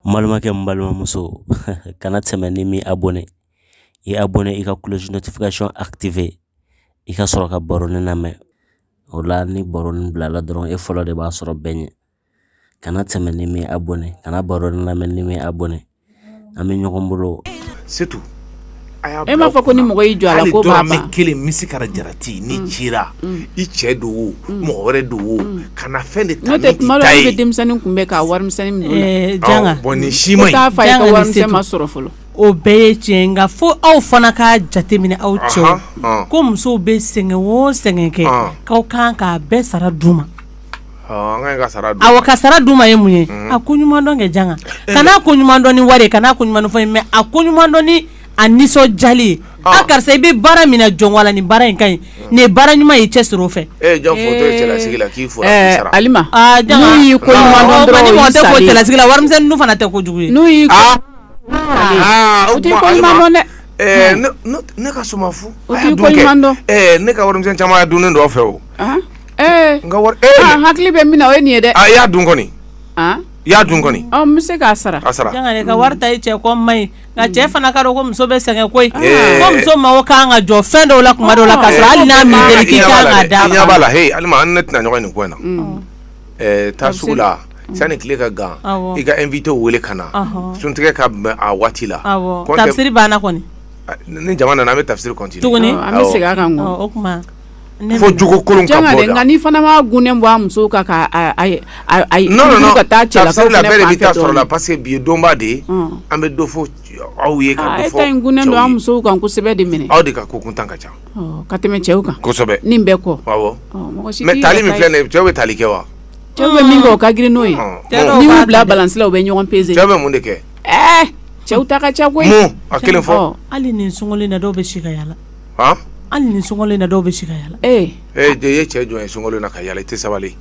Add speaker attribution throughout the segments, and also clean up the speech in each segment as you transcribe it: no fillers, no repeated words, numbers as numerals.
Speaker 1: Malimakɛ n balimamuso kana tɛmɛ ni mi abonné i abonné i ka cloche notification activé i ka sɔrɔ ka baronin lamɛn o la ni baronin bilala dɔrɔn e fɔlɔ de b'a sɔrɔ bɛɛ ɲɛ kana tɛmɛ ni mi abonné kana baronin lamɛn ni mi abonné an bɛ ɲɔgɔn bolo
Speaker 2: c'est tout
Speaker 3: e m'a fɔ ko ni mɔgɔ y'i jɔ a la ko b'a ban
Speaker 2: hali kelen misi kara jarati ni cira i cɛ do o mɔgɔ wɛrɛ do o kana fɛn de ta
Speaker 3: n'o tɛ tuma dɔ bɛ denmisɛnnin kun bɛ ka warimisɛnnin minɛ
Speaker 4: janga
Speaker 2: bon ni si ma
Speaker 3: taa fa ye ka warimisɛn ma sɔrɔ fɔlɔ
Speaker 4: o bɛɛ ye tiɲɛ nka fo aw fana ka jateminɛ aw cɛw ko musow bɛ sɛgɛn o sɛgɛn kɛ k'aw kan k'a bɛɛ sara d'u ma awɔ ka sara d'u ma ye mun ye a ko ɲuman dɔn kɛ janga kana ko ɲuman dɔn ni wari kana ko ɲuman fɔ mais a ko ɲuman dɔn ni a nisɔnjali a karisa i bɛ baara min na jɔn wala ni baara in ka ɲi nin ye baara ɲuman ye cɛ siri o fɛ
Speaker 2: jɔn fɔ to cɛlasigi la k'i fɔ sara
Speaker 3: Alima n'u y'i ko ɲuman dɔn dɔrɔn
Speaker 4: ni
Speaker 3: i
Speaker 4: mɔgɔ tɛ fɔ
Speaker 3: salen
Speaker 4: cɛlasigi la warimisɛnnin dun fana tɛ kojugu ye
Speaker 3: n'u y'i ko
Speaker 2: o
Speaker 3: t'i ko ɲuman dɔn dɛ
Speaker 2: ne ka suma fu
Speaker 3: o t'i ko ɲuman dɔn
Speaker 2: ne ka warimisɛn caman y'a dunnen dɔ fɛ o n ka wari
Speaker 3: hakili bɛ min na o ye nin ye dɛ
Speaker 2: i y'a dun kɔni i y'a dun kɔni
Speaker 3: n bɛ se k'a sara
Speaker 4: janga ne ka wari ta i cɛ kɔ man ɲi nka cɛ fana ka dɔn ko muso bɛ sɛgɛn koyi ko muso mago kan ka jɔ fɛn dɔw la kuma dɔw la k'a sɔrɔ hali n'a min deli k'i kan k'a d'a
Speaker 2: ma i ɲɛ b'a la Alima an ne tɛna ɲɔgɔn nin ko in na taa sugu la sani tile ka gan i ka invité wele ka na suntigɛ ka bɛn a waati la
Speaker 4: tafsiri banna kɔni
Speaker 2: ni jama nana an bɛ tafsiri continuer
Speaker 4: tuguni
Speaker 3: an bɛ segin a kan
Speaker 4: o kuma
Speaker 2: fo jogo kolon ka bɔ da
Speaker 3: nka ni fana ma gunnen bɔ a musow kan ka
Speaker 2: non
Speaker 3: ka taa cɛlakaw
Speaker 2: tafsiri la
Speaker 3: fana
Speaker 2: bɛɛ de bɛ
Speaker 3: fan
Speaker 2: taa
Speaker 3: fɛ
Speaker 2: sɔrɔ la parce que bi ye donba de ye an bɛ dɔ fɔ aw ye ka dɔ
Speaker 3: e
Speaker 2: fɔ
Speaker 3: ta in gunnen don an musow kan kosɛbɛ de minɛ
Speaker 2: aw de ka ko kuntan ka ca
Speaker 3: ka tɛmɛ cɛw kan
Speaker 2: kosɛbɛ
Speaker 3: nin bɛɛ kɔ
Speaker 2: awɔ
Speaker 3: mɔgɔ si
Speaker 2: mais tali min filɛ nin ye cɛw bɛ tali kɛ wa
Speaker 3: cɛw bɛ min kɛ o ka girin n'o ye n'i y'u bila balance la u bɛ ɲɔgɔn peser
Speaker 2: cɛw bɛ mun de kɛ
Speaker 3: cɛw ta ka ca koyi
Speaker 2: mun a kelen fɔ
Speaker 4: hali nin sungɔlen na dɔw bɛ si ka yala hali nin sungɔlen na dɔw bɛ si ka yala
Speaker 2: de ye cɛ jɔn ye sunkalo na ka yala i tɛ sabali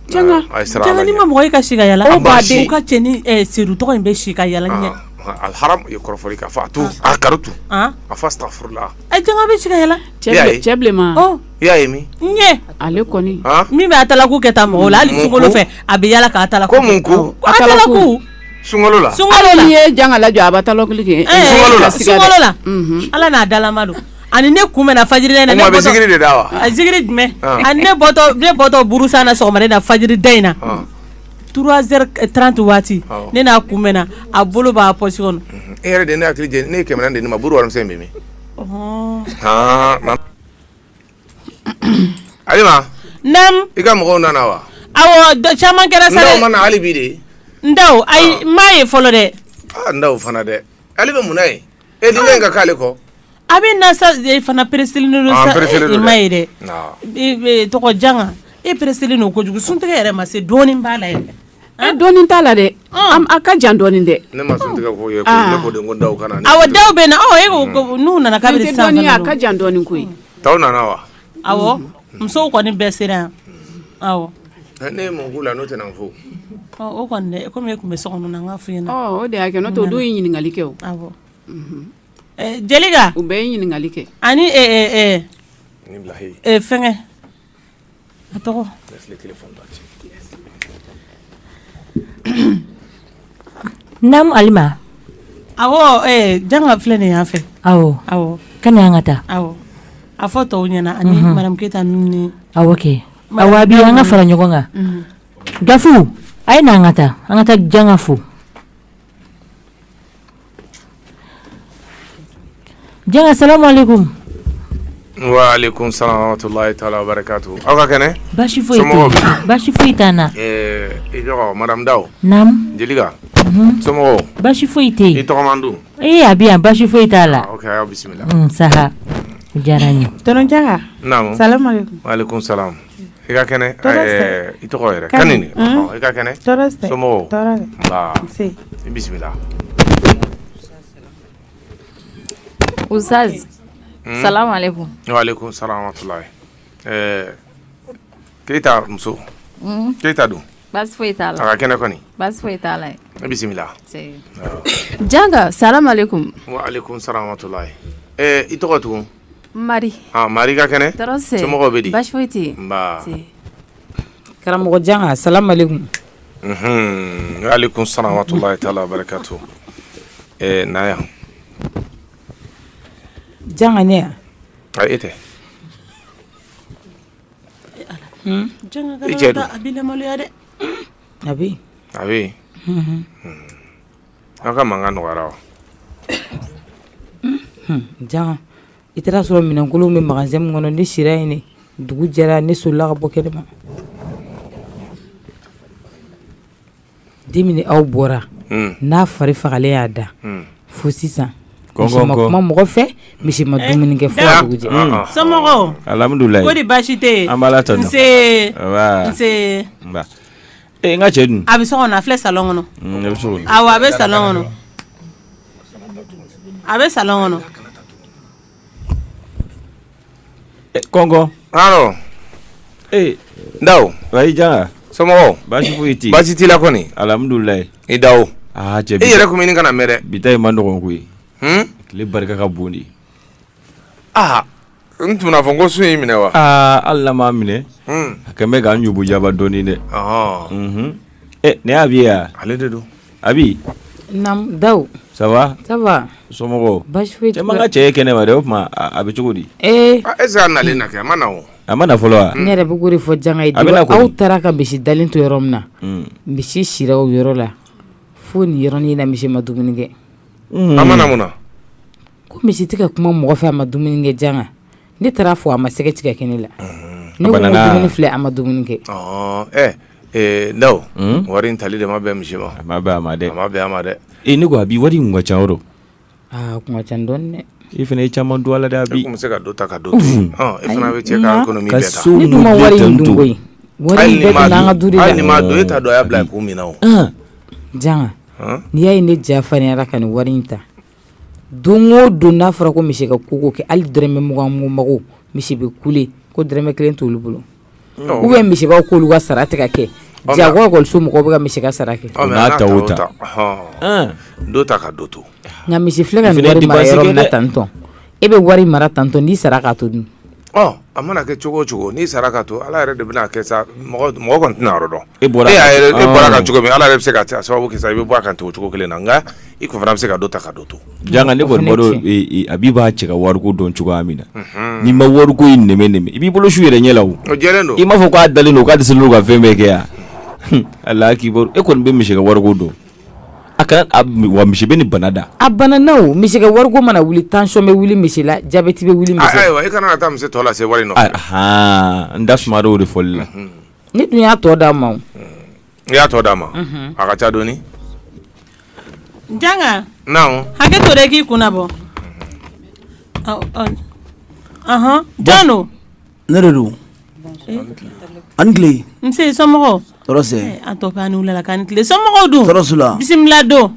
Speaker 3: janga
Speaker 4: janga ni ma mɔgɔ ye ka si ka yala o ka cɛ ni seru tɔgɔ in bɛ si ka yala ɲɛ
Speaker 2: alharam ye kɔrɔfɔli ka fɔ a to a karutu a fɔ astafurla
Speaker 4: janga bɛ si ka yala
Speaker 3: cɛ bilenman
Speaker 2: i y'a ye min
Speaker 4: ɲɛ
Speaker 3: ale kɔni
Speaker 4: min bɛ a talaku kɛ taa mɔgɔw la hali sunkalo fɛ a bɛ yala k'a talaku
Speaker 2: ko mun ko
Speaker 4: a talaku
Speaker 2: sunkalo la
Speaker 3: n'i ye janga lajɔ a b'a talaku kɛ
Speaker 4: sunkalo la ala n'a dalama don ani ne kun na fajiri da in na
Speaker 2: ne bɔtɔ zikiri de da wa
Speaker 4: zikiri jumɛn ani ne bɔtɔ burusa na sɔgɔmada na fajiri da in na 3h30 waati ne n'a kun na a bolo b'a poche kɔnɔ
Speaker 2: e yɛrɛ de ne hakili jɛ ne ye kɛmɛ de ne ma buru warimisɛn bɛ min Alima
Speaker 4: nam
Speaker 2: i ka mɔgɔw nana wa
Speaker 4: awɔ caman kɛra sa
Speaker 2: dɛ ndaw ma na hali bi de
Speaker 4: ndaw ayi m'a ye fɔlɔ dɛ
Speaker 2: ndaw fana dɛ ale bɛ mun na ye e denkɛ ka k'ale kɔ
Speaker 4: a bɛ na sa fana pereseli don sa i ma ye dɛ tɔgɔ janga e pereseli n'o kojugu suntigɛ yɛrɛ ma se dɔɔnin b'a la yɛrɛ
Speaker 3: dɔɔnin t'a la dɛ a ka jan dɔɔnin dɛ
Speaker 2: ne ma suntigɛ ko ye ne ko de ko ndaw kana
Speaker 4: awɔ daw bɛ na e ko n'u nana k'a bɛ san
Speaker 3: a ka jan dɔɔnin koyi
Speaker 2: taw nana wa
Speaker 4: awɔ musow kɔni bɛɛ sera yan awɔ
Speaker 2: ne ye mun k'u la n'o tɛ na fo
Speaker 4: o kɔni dɛ komi e tun bɛ so kɔnɔ na n ka f'i ɲɛna
Speaker 3: o de y'a kɛ n'o tɛ o dun ye ɲininkali kɛ o
Speaker 4: awɔ Jelika
Speaker 3: u bɛɛ ye ɲininkali kɛ
Speaker 4: ani fɛngɛ a tɔgɔ
Speaker 5: Nam Alima
Speaker 4: awɔ janga filɛ nin y'an fɛ
Speaker 5: awɔ kana an ka taa
Speaker 4: awɔ a fɔ tɔw ɲɛna ani madame Keyita ni
Speaker 5: awɔ kɛ awɔ bi an ka fara ɲɔgɔn kan Gafu a ye na an ka taa janga fo janga salamu alaikum
Speaker 2: wa alaikum salam wa rahmatullahi ta'ala wa barakatuh aw ka kɛnɛ
Speaker 5: baasi foyi t'an na
Speaker 2: i tɔgɔ madame Daw
Speaker 5: nam
Speaker 2: Jelika somɔgɔw
Speaker 5: baasi foyi tɛ yen
Speaker 2: i tɔgɔ man dun
Speaker 5: a bi yan baasi foyi t'a la
Speaker 2: ok aw bisimila
Speaker 5: saha o diyara n ye
Speaker 3: tɔnɔ janga
Speaker 2: naamu
Speaker 3: salamu alaikum
Speaker 2: wa alaikum salam i ka kɛnɛ i tɔgɔ yɛrɛ kanini i ka kɛnɛ somɔgɔw nba i bisimila
Speaker 6: Ustaz salamu alaikum
Speaker 2: wa alaikum salam wa rahmatullahi Keyita muso Keyita dun
Speaker 6: baasi foyi t'a la
Speaker 2: a ka kɛnɛ kɔni
Speaker 6: baasi foyi t'a la
Speaker 2: i bisimila
Speaker 6: janga salamu alaikum
Speaker 2: wa alaikum salam wa rahmatullahi i tɔgɔ tugun
Speaker 6: Mari
Speaker 2: Mari ka kɛnɛ
Speaker 6: tɔɔrɔ tɛ
Speaker 2: somɔgɔw bɛ di
Speaker 6: baasi foyi tɛ yen
Speaker 2: nba
Speaker 7: karamɔgɔ janga salamu alaikum
Speaker 2: Alaikum salam wa rahmatullahi ta'ala wa barakatuh. Naya.
Speaker 5: Janga ne.
Speaker 2: Ai ite.
Speaker 4: Janga ga abile maluya de.
Speaker 5: Abi.
Speaker 2: Aka manga no warawo.
Speaker 5: Janga itara sɔrɔ minɛnkolo bɛ magasin min kɔnɔ ne sira yen ne dugu jɛra ne solila ka bɔ kɛnɛma den min aw bɔra n'a fari fagalen y'a da fo sisan misi ma kuma mɔgɔ fɛ misi ma dumuni kɛ fo ka dugu jɛ.
Speaker 4: Somɔgɔw
Speaker 7: alhamdulilayi
Speaker 4: ko di baasi tɛ yen
Speaker 7: an b'ala ta dɔn
Speaker 4: nse
Speaker 7: n ka cɛ dun
Speaker 4: a bɛ so kɔnɔ a filɛ salon kɔnɔ
Speaker 7: ne bɛ so kɔnɔ
Speaker 4: awɔ a bɛ salon kɔnɔ
Speaker 7: kɔngɔ
Speaker 2: Alo. Ndaw.
Speaker 7: Wayi Janga.
Speaker 2: Somɔgɔw.
Speaker 7: Baasi foyi ti.
Speaker 2: Baasi t'i la kɔni.
Speaker 7: Alhamdulilayi.
Speaker 2: I dawo.
Speaker 7: Cɛ.
Speaker 2: I yɛrɛ komi ɲini kana mɛn dɛ.
Speaker 7: Bi ta in ma nɔgɔn koyi. Tile barika ka bon de.
Speaker 2: N tun bɛna fɔ ko su y'i minɛ wa.
Speaker 7: Hali n'a m'a minɛ. A kɛn bɛ k'an ɲubu jaba dɔɔni dɛ. Ne Abi ya.
Speaker 2: Ale de don.
Speaker 7: Abi.
Speaker 5: Naam Dawu.
Speaker 7: Ça va?
Speaker 5: Ça va.
Speaker 7: Somɔgɔw.
Speaker 5: Baasi foyi ti la.
Speaker 7: Cɛman ka cɛ ye kɛnɛ ma dɛ o tuma a bɛ cogo di?
Speaker 2: Est-ce que a nalen na kɛ a ma na o.
Speaker 7: A ma na fɔlɔ wa?
Speaker 5: Ne yɛrɛ bɛ k'o de fɔ Janga ye aw taara ka misi dalen to yɔrɔ min na misi sira o yɔrɔ la fo nin yɔrɔnin na misi ma dumuni kɛ.
Speaker 2: A ma na mun na?
Speaker 5: Ko misi tɛ ka kuma mɔgɔ fɛ a ma dumuni kɛ Janga ne taara fɔ a ma sɛgɛ tigɛ kɛnɛ la ne ko dumuni filɛ a ma dumuni kɛ.
Speaker 2: Ndaw wari in tali de ma bɛn misi ma.
Speaker 7: A ma bɛn a ma dɛ.
Speaker 2: A ma bɛn a ma dɛ.
Speaker 7: Ne ko Abi wari in kun ka ca yɔrɔ.
Speaker 5: Kun ka ca dɔɔni dɛ.
Speaker 7: I fana ye caman don ala de Abi.
Speaker 2: E kun bɛ se ka dɔ ta ka dɔ to yen. I fana bɛ cɛ ka économie bɛɛ ta.
Speaker 5: Ne dun ma wari in dun koyi. Wari in bɛɛ dun an ka du de la.
Speaker 2: Hali ni ma don e t'a dɔn a y'a bila kun min na o.
Speaker 5: Janga n'i y'a ye ne ja farinyara ka nin wari in ta don o don n'a fɔra ko misi ka koko kɛ hali dɔrɔmɛ 20 mago misi bɛ kule ko dɔrɔmɛ 1 t'olu bolo ou bien misibaw k'olu ka sara tɛ ka kɛ jagoya ekɔliso mɔgɔw bɛ ka misi ka sara kɛ.
Speaker 7: N'a ta o ta.
Speaker 2: Dɔ ta ka dɔ to.
Speaker 5: Nka misi filɛ ka nin wari mara yɔrɔ min na tantɔn e bɛ wari mara tantɔn n'i sara k'a to dun.
Speaker 2: A mana kɛ cogo o cogo n'i sara ka to ala yɛrɛ de bɛna kɛ sa mɔgɔ kɔni tɛna yɔrɔ dɔn. E bɔra kan cogo min ala yɛrɛ bɛ se ka sababu kɛ sa i bɛ bɔ a kan ten o cogo kelen na nka i kun fana bɛ se ka dɔ ta ka dɔ to.
Speaker 7: Janga ne kɔni b'a dɔn Abi b'a cɛ ka wariko dɔn cogoya min na n'i ma wariko in nɛmɛ i b'i bolo su yɛrɛ ɲɛ la o.
Speaker 2: O jɛlen don.
Speaker 7: I m'a fɔ k'a dalen don k'a dɛsɛlen don ka fɛn bɛɛ kɛ yan. Ala k'ibaru e kɔni bɛ misi ka wariko dɔn a kana wa misi bɛ ni bana da. A
Speaker 5: bana na o misi ka wariko mana wuli tension bɛ wuli misi la diabète bɛ wuli misi la.
Speaker 2: Ayiwa i kana taa misi tɔ lase wari nɔfɛ.
Speaker 7: N da suma dɔw de fɔli la.
Speaker 5: Ne dun y'a tɔ d'a ma o.
Speaker 2: I y'a tɔ d'a ma a ka ca dɔɔni.
Speaker 4: Janga.
Speaker 2: Naamu.
Speaker 4: Hakɛ to dɛ k'i kunna bɔ. Jano.
Speaker 8: Ne de don. Ani tile.
Speaker 4: Nse somɔgɔw.
Speaker 8: Tɔɔrɔ se.
Speaker 4: An tɔ k'an wulila k'an tile somɔgɔw dun.
Speaker 8: Tɔɔrɔ su la.
Speaker 4: Bisimila don.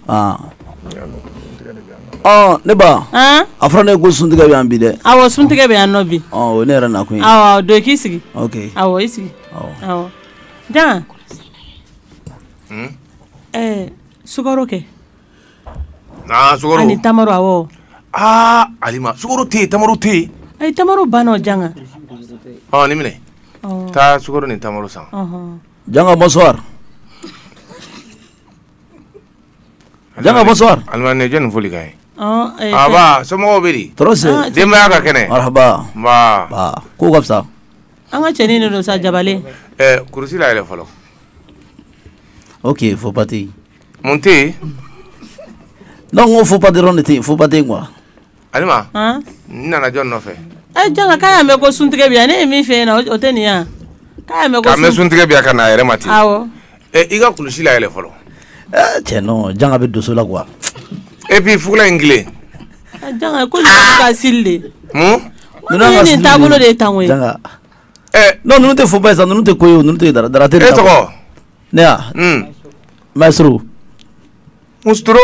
Speaker 8: Ne ba. A fɔra ne ko suntigɛ bɛ yan bi dɛ.
Speaker 4: Awɔ suntigɛ bɛ yan nɔ bi.
Speaker 8: O ne yɛrɛ nakun ye.
Speaker 4: Awɔ don k'i sigi.
Speaker 8: Ok.
Speaker 4: Awɔ i sigi. Awɔ. Janga. Sukaro kɛ.
Speaker 2: Sukaro.
Speaker 4: Ani tamaro awɔ.
Speaker 2: Alima sukaro tɛ yen tamaro tɛ yen.
Speaker 4: Ayi tamaro banna o Janga.
Speaker 2: Ni minɛ. Taa sukaro ni tamaro san.
Speaker 8: Janga bonsoir. Janga bonsoir.
Speaker 2: Alima ne jɔn foli ka ye. Aba somɔgɔw bɛ di.
Speaker 8: Tɔɔrɔ se.
Speaker 2: Denbaya ka kɛnɛ.
Speaker 8: Marhaba.
Speaker 2: Ba.
Speaker 8: Ko ka fisa.
Speaker 4: An ka cɛnin de don sa Jabale.
Speaker 2: Kurusi la yɛlɛ fɔlɔ.
Speaker 8: Ok faut pas te.
Speaker 2: Mun tɛ yen.
Speaker 8: Non faut pas dɔrɔn de tɛ yen faut pas te quoi.
Speaker 2: Alima. N nana jɔn nɔfɛ.
Speaker 4: Janga k'a y'a mɛn ko suntigɛ bɛ yan ne ye min fɛ yen na o tɛ nin yan. K'a y'a mɛn ko
Speaker 2: suntigɛ bɛ yan ka na a yɛrɛ ma ten.
Speaker 4: Awɔ.
Speaker 2: I ka kulusi la yɛlɛ fɔlɔ.
Speaker 8: Cɛ non Janga bɛ doso la quoi.
Speaker 2: Et puis fugula in tile.
Speaker 4: Janga ko nin ka sili de.
Speaker 8: Nuna
Speaker 4: nin taabolo de ye tan o ye.
Speaker 8: Janga. Non ninnu tɛ fɔ ba ye sa ninnu tɛ ko ye o ninnu tɛ darate de.
Speaker 2: E tɔgɔ.
Speaker 8: Ne ya. Maestro.
Speaker 2: Musturo.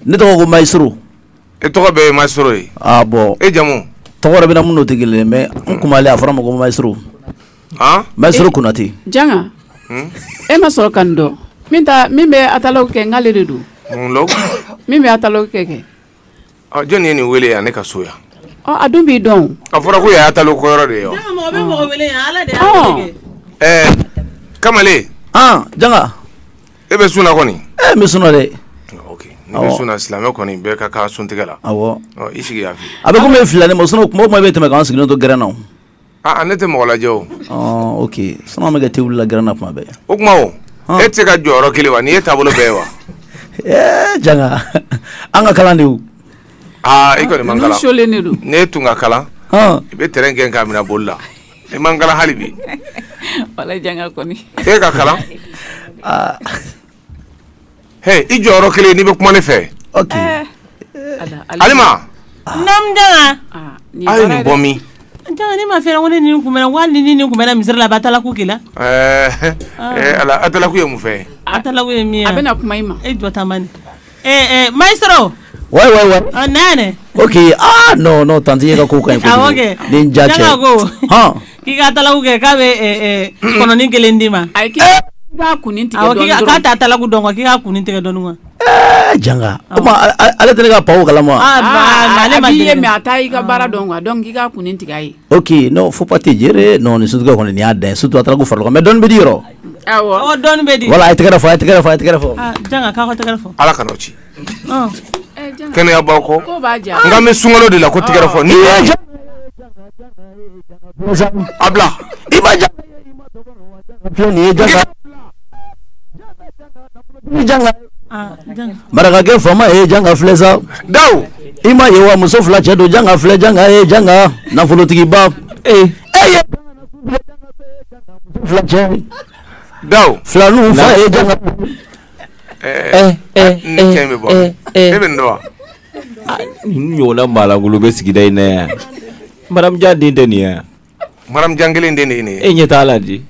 Speaker 8: Ne tɔgɔ ko Maestro.
Speaker 2: E tɔgɔ bɛ ye Maestro ye.
Speaker 8: Bon.
Speaker 2: E jamu.
Speaker 8: Tɔgɔ yɛrɛ bɛ na mun n'o tɛ kelen mais n kumale a fɔra ma ko Maestro. Maestro Konate.
Speaker 3: Janga. E ma sɔrɔ ka nin dɔn min bɛ atalaw kɛ n'ale de don.
Speaker 2: Mun lɔ.
Speaker 3: Min bɛ atalaw kɛ.
Speaker 2: Jɔnni ye nin wele yan ne ka so yan.
Speaker 3: A dun b'i dɔn.
Speaker 2: A fɔra ko y'a atalaw kɔyɔrɔ de ye wa.
Speaker 4: Mɔgɔ bɛ mɔgɔ wele yan ala de y'a wele.
Speaker 2: Kamalen.
Speaker 8: janga
Speaker 2: e bɛ sunna kɔni
Speaker 8: n bɛ sunna dɛ
Speaker 2: ok ni bɛ sunna silamɛ kɔni bɛɛ ka kan suntigɛ la
Speaker 8: awɔ
Speaker 2: i sigi yan fɛ
Speaker 8: a bɛ komi e filɛ ne ma sunna kuma o kuma bɛ tɛmɛ k'an sigilen to gɛrɛn na
Speaker 2: ne tɛ mɔgɔ lajɛ o
Speaker 8: ok sunna bɛ kɛ te wulila gɛrɛn na kuma bɛɛ
Speaker 2: o kuma o e tɛ se ka jɔyɔrɔ kelen wa nin ye taabolo bɛɛ ye wa
Speaker 8: janga an ka kalan de o
Speaker 2: i kɔni man kalan ne tun ka kalan i bɛ terrain gɛn k'a minɛ boli la i man kalan hali bi
Speaker 3: wala janga kɔni
Speaker 2: e ka kalan i jɔyɔrɔ kelen n'i bɛ kuma ne fɛ
Speaker 8: ok
Speaker 2: Alima
Speaker 4: nam janga
Speaker 2: a ye nin bɔ min
Speaker 4: janga ni ma fɛrɛ ko ne ni kunbɛnna wali ni kunbɛnna misiri la batala ku kila
Speaker 2: ala atala ku ye mun fɛ
Speaker 4: atala ku ye min
Speaker 3: a bɛna kuma i ma
Speaker 4: e jɔ tamani maestro
Speaker 8: ouais
Speaker 4: nane
Speaker 8: ok non tanti ye ka ko kan
Speaker 4: ko
Speaker 8: ni jache
Speaker 4: k'i ka atala ku kɛ k'a bɛ kɔnɔni kelen d'i ma
Speaker 3: k'a kunin tigɛ dɔɔni dɔrɔn
Speaker 4: k'a t'a talaku dɔn k'i ka kunin tigɛ dɔɔni wa
Speaker 8: janga o ma ale tɛ ne ka pawo kalama
Speaker 3: ale ma ye mais a t'a i ka baara dɔn quoi donc k'i ka kunin tigɛ a ye
Speaker 8: ok non faut pas te gérer non ni sutukɛ kɔni nin y'a dan surtout atala ku farala mais dɔɔni bɛ di yɔrɔ
Speaker 4: awɔ dɔɔni bɛ di
Speaker 8: voilà a ye tɛgɛrɛ fɔ
Speaker 4: janga k'a ka tɛgɛrɛ fɔ
Speaker 2: ala kana o ci kɛnɛya baw kɔ nka n bɛ sunkalo de la ko tɛgɛrɛ fɔ ni a bila
Speaker 8: i ma janga maraka kɛ fama ye janga filɛ sa
Speaker 2: daw
Speaker 8: i ma ye wa muso fila cɛ don janga filɛ janga ye janga nafolotigiba ye fila cɛ
Speaker 2: daw
Speaker 8: filaninw fa ye janga
Speaker 2: ne kɛn bɛ bɔ e bɛ nin dɔn wa
Speaker 7: ɲɔgɔnna maalangolo bɛ sigida in na yan maramujan den tɛ nin yan
Speaker 2: maramujan kelen den de ye nin ye
Speaker 7: e ɲɛ t'a la di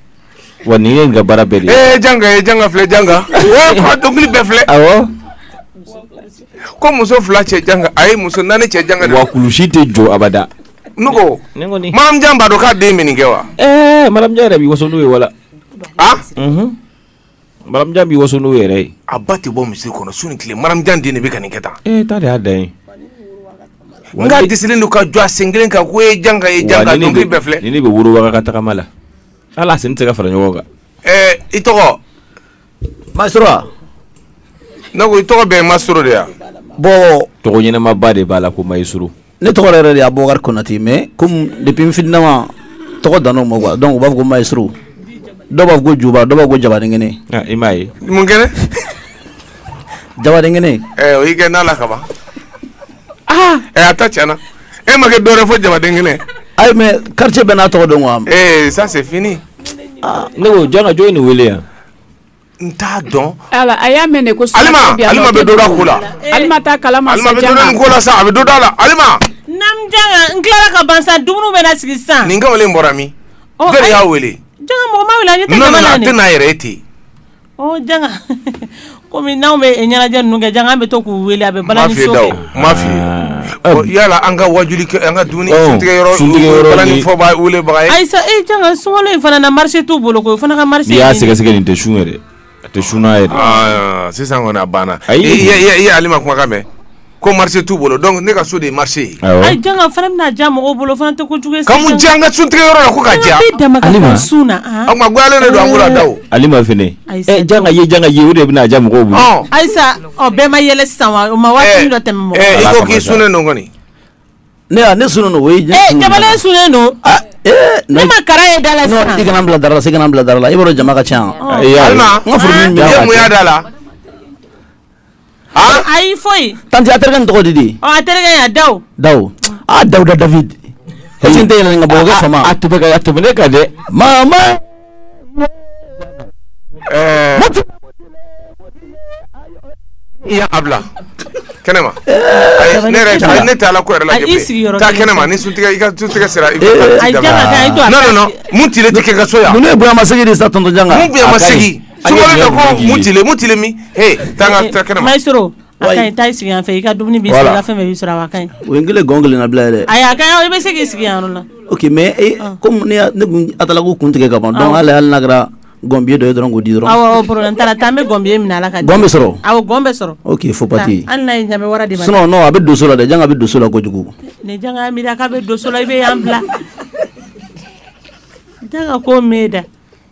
Speaker 7: wa nin ye nin ka baara bɛɛ de ye
Speaker 2: janga filɛ janga ko dɔnkili bɛɛ filɛ
Speaker 7: awɔ
Speaker 2: ko muso fila cɛ janga a ye muso naani cɛ janga
Speaker 7: wa kulusi tɛ jɔ abada
Speaker 2: ne ko maramujan b'a dɔn k'a den bɛ nin kɛ wa
Speaker 7: maramujan yɛrɛ b'i waso n'o ye wala maramujan b'i waso n'o yɛrɛ ye
Speaker 2: a ba tɛ bɔ misiri kɔnɔ su ni tile maramujan den de bɛ ka nin kɛ tan
Speaker 7: taa de y'a dan ye
Speaker 2: n ka disili don ka jɔ a sen kelen kan ko ye janga dɔnkili bɛɛ filɛ
Speaker 7: ni ne bɛ worobaga ka tagama la hali a sen tɛ se ka fara ɲɔgɔn kan
Speaker 2: i tɔgɔ
Speaker 8: Masura
Speaker 2: ne ko i tɔgɔ bɛɛ ye Masuru de ya
Speaker 8: bon
Speaker 7: tɔgɔ ɲɛnamaba de b'a la ko Mayisuru
Speaker 8: ne tɔgɔ yɛrɛ de ye Abubakar Konate mais comme depuis n fitinama tɔgɔ dann'o ma quoi donc u b'a fɔ ko Mayisuru dɔw b'a fɔ ko Juba dɔw b'a fɔ ko Jabadenkɛnɛ
Speaker 7: i m'a ye
Speaker 2: mun kɛnɛ
Speaker 8: Jabadenkɛnɛ
Speaker 2: o y'i kɛ n'ala ka ban a ta tiɲɛna e ma kɛ dɔ wɛrɛ fɔ Jabadenkɛnɛ
Speaker 8: ayi mais quartier bɛɛ n'a tɔgɔ dɔn quoi
Speaker 2: ça c'est fini
Speaker 7: ne ko jɔn ka jɔn ye nin wele yan
Speaker 2: n t'a dɔn
Speaker 3: ala a y'a mɛn de ko
Speaker 2: Alima bɛ dɔ da ko la
Speaker 3: Alima t'a kalama
Speaker 2: Alima bɛ dɔ da nin ko la sa a bɛ dɔ da la Alima
Speaker 4: nam janga n tilara ka ban sa dumuni bɛ na sigi sisan
Speaker 2: nin kamalen bɔra min jɔn de y'a wele
Speaker 4: janga mɔgɔ ma wele a ɲɛ tɛ jama la
Speaker 2: a tɛ n'a yɛrɛ ye ten
Speaker 4: janga komi n'anw bɛ ɲɛnajɛ ninnu kɛ janga an bɛ to k'u wele a bɛ balani so kɛ
Speaker 2: ma fi yala an ka wajuli an ka dumuni suntigɛ balani fɔ ba wele baga ye
Speaker 4: ayisa janga sunkalo in fana na marché t'u bolo ko o fana ka marché
Speaker 7: n'i y'a sɛgɛsɛgɛ nin tɛ sun yɛrɛ a tɛ sunna yɛrɛ
Speaker 2: sisan kɔni a banna i ye Alima kumakan mɛn ko marché t'u bolo donc ne ka so de ye marché ye
Speaker 4: ayi janga fana bɛna diya mɔgɔw bolo fana tɛ kojugu ye
Speaker 2: ka mun diya an ka suntigɛyɔrɔ la ko ka diya
Speaker 4: Alima sun na
Speaker 2: o tuma goyalen de don an bolo daw
Speaker 7: Alima fɛnɛ janga ye o de bɛna diya mɔgɔw bolo
Speaker 4: ayisa bɛɛ ma yɛlɛ sisan wa o ma waati dɔ tɛmɛ mɔgɔ
Speaker 2: i ko k'i sunnen don kɔni
Speaker 8: ne sunnen don o ye
Speaker 4: jamana sunnen don ne ma kara ye da la sisan
Speaker 8: non i kana bila dara la i b'a dɔn jama ka ca
Speaker 2: Alima
Speaker 8: n ka furu min
Speaker 2: bɛ mun y'a da la
Speaker 4: ayi foyi
Speaker 8: tanti a terikɛ nin tɔgɔ di
Speaker 4: a terikɛ ya Dawuda
Speaker 8: David est-ce que n tɛ yɛlɛ nin ka bɔ o kɛ fama
Speaker 7: a tɛmɛ ne kan dɛ
Speaker 8: mama
Speaker 2: i y'a bila kɛnɛma ne tɛ ala ko yɛrɛ lajɛ taa kɛnɛma ni i ka suntigɛ sera i non mun tile tɛ kɛ ka so yan
Speaker 8: mun ye bonyamasegin de sa tonton Janga
Speaker 2: mun bonyamasegin sunkalo ka ko mun tile min taa kɛnɛma
Speaker 4: Maestro a kaɲi taa i sigi yan fɛ i ka dumuni b'i sɔrɔ i ka fɛn bɛɛ b'i sɔrɔ a kaɲi
Speaker 8: o ye n kelen gɔn kelen na bila yɛrɛ
Speaker 4: ayi a kaɲi i bɛ se k'i sigi yan yɔrɔ la
Speaker 8: ok mais comme ne kun atala ko kun tigɛ ka ban donc hali n'a kɛra gɔnbiye dɔ ye dɔrɔn k'o di dɔrɔn
Speaker 4: awɔ problème t'a la taa n bɛ gɔnbiye minɛ ala ka di
Speaker 8: gɔn bɛ sɔrɔ
Speaker 4: awɔ gɔn bɛ sɔrɔ
Speaker 8: ok faut pas te
Speaker 4: hali n'a ye ɲamɛ wara de ma
Speaker 8: sinon non a bɛ don so la dɛ Janga bɛ don so la kojugu
Speaker 4: ne Janga miiri k'a bɛ don so la i bɛ yan bila Janga ko m'e da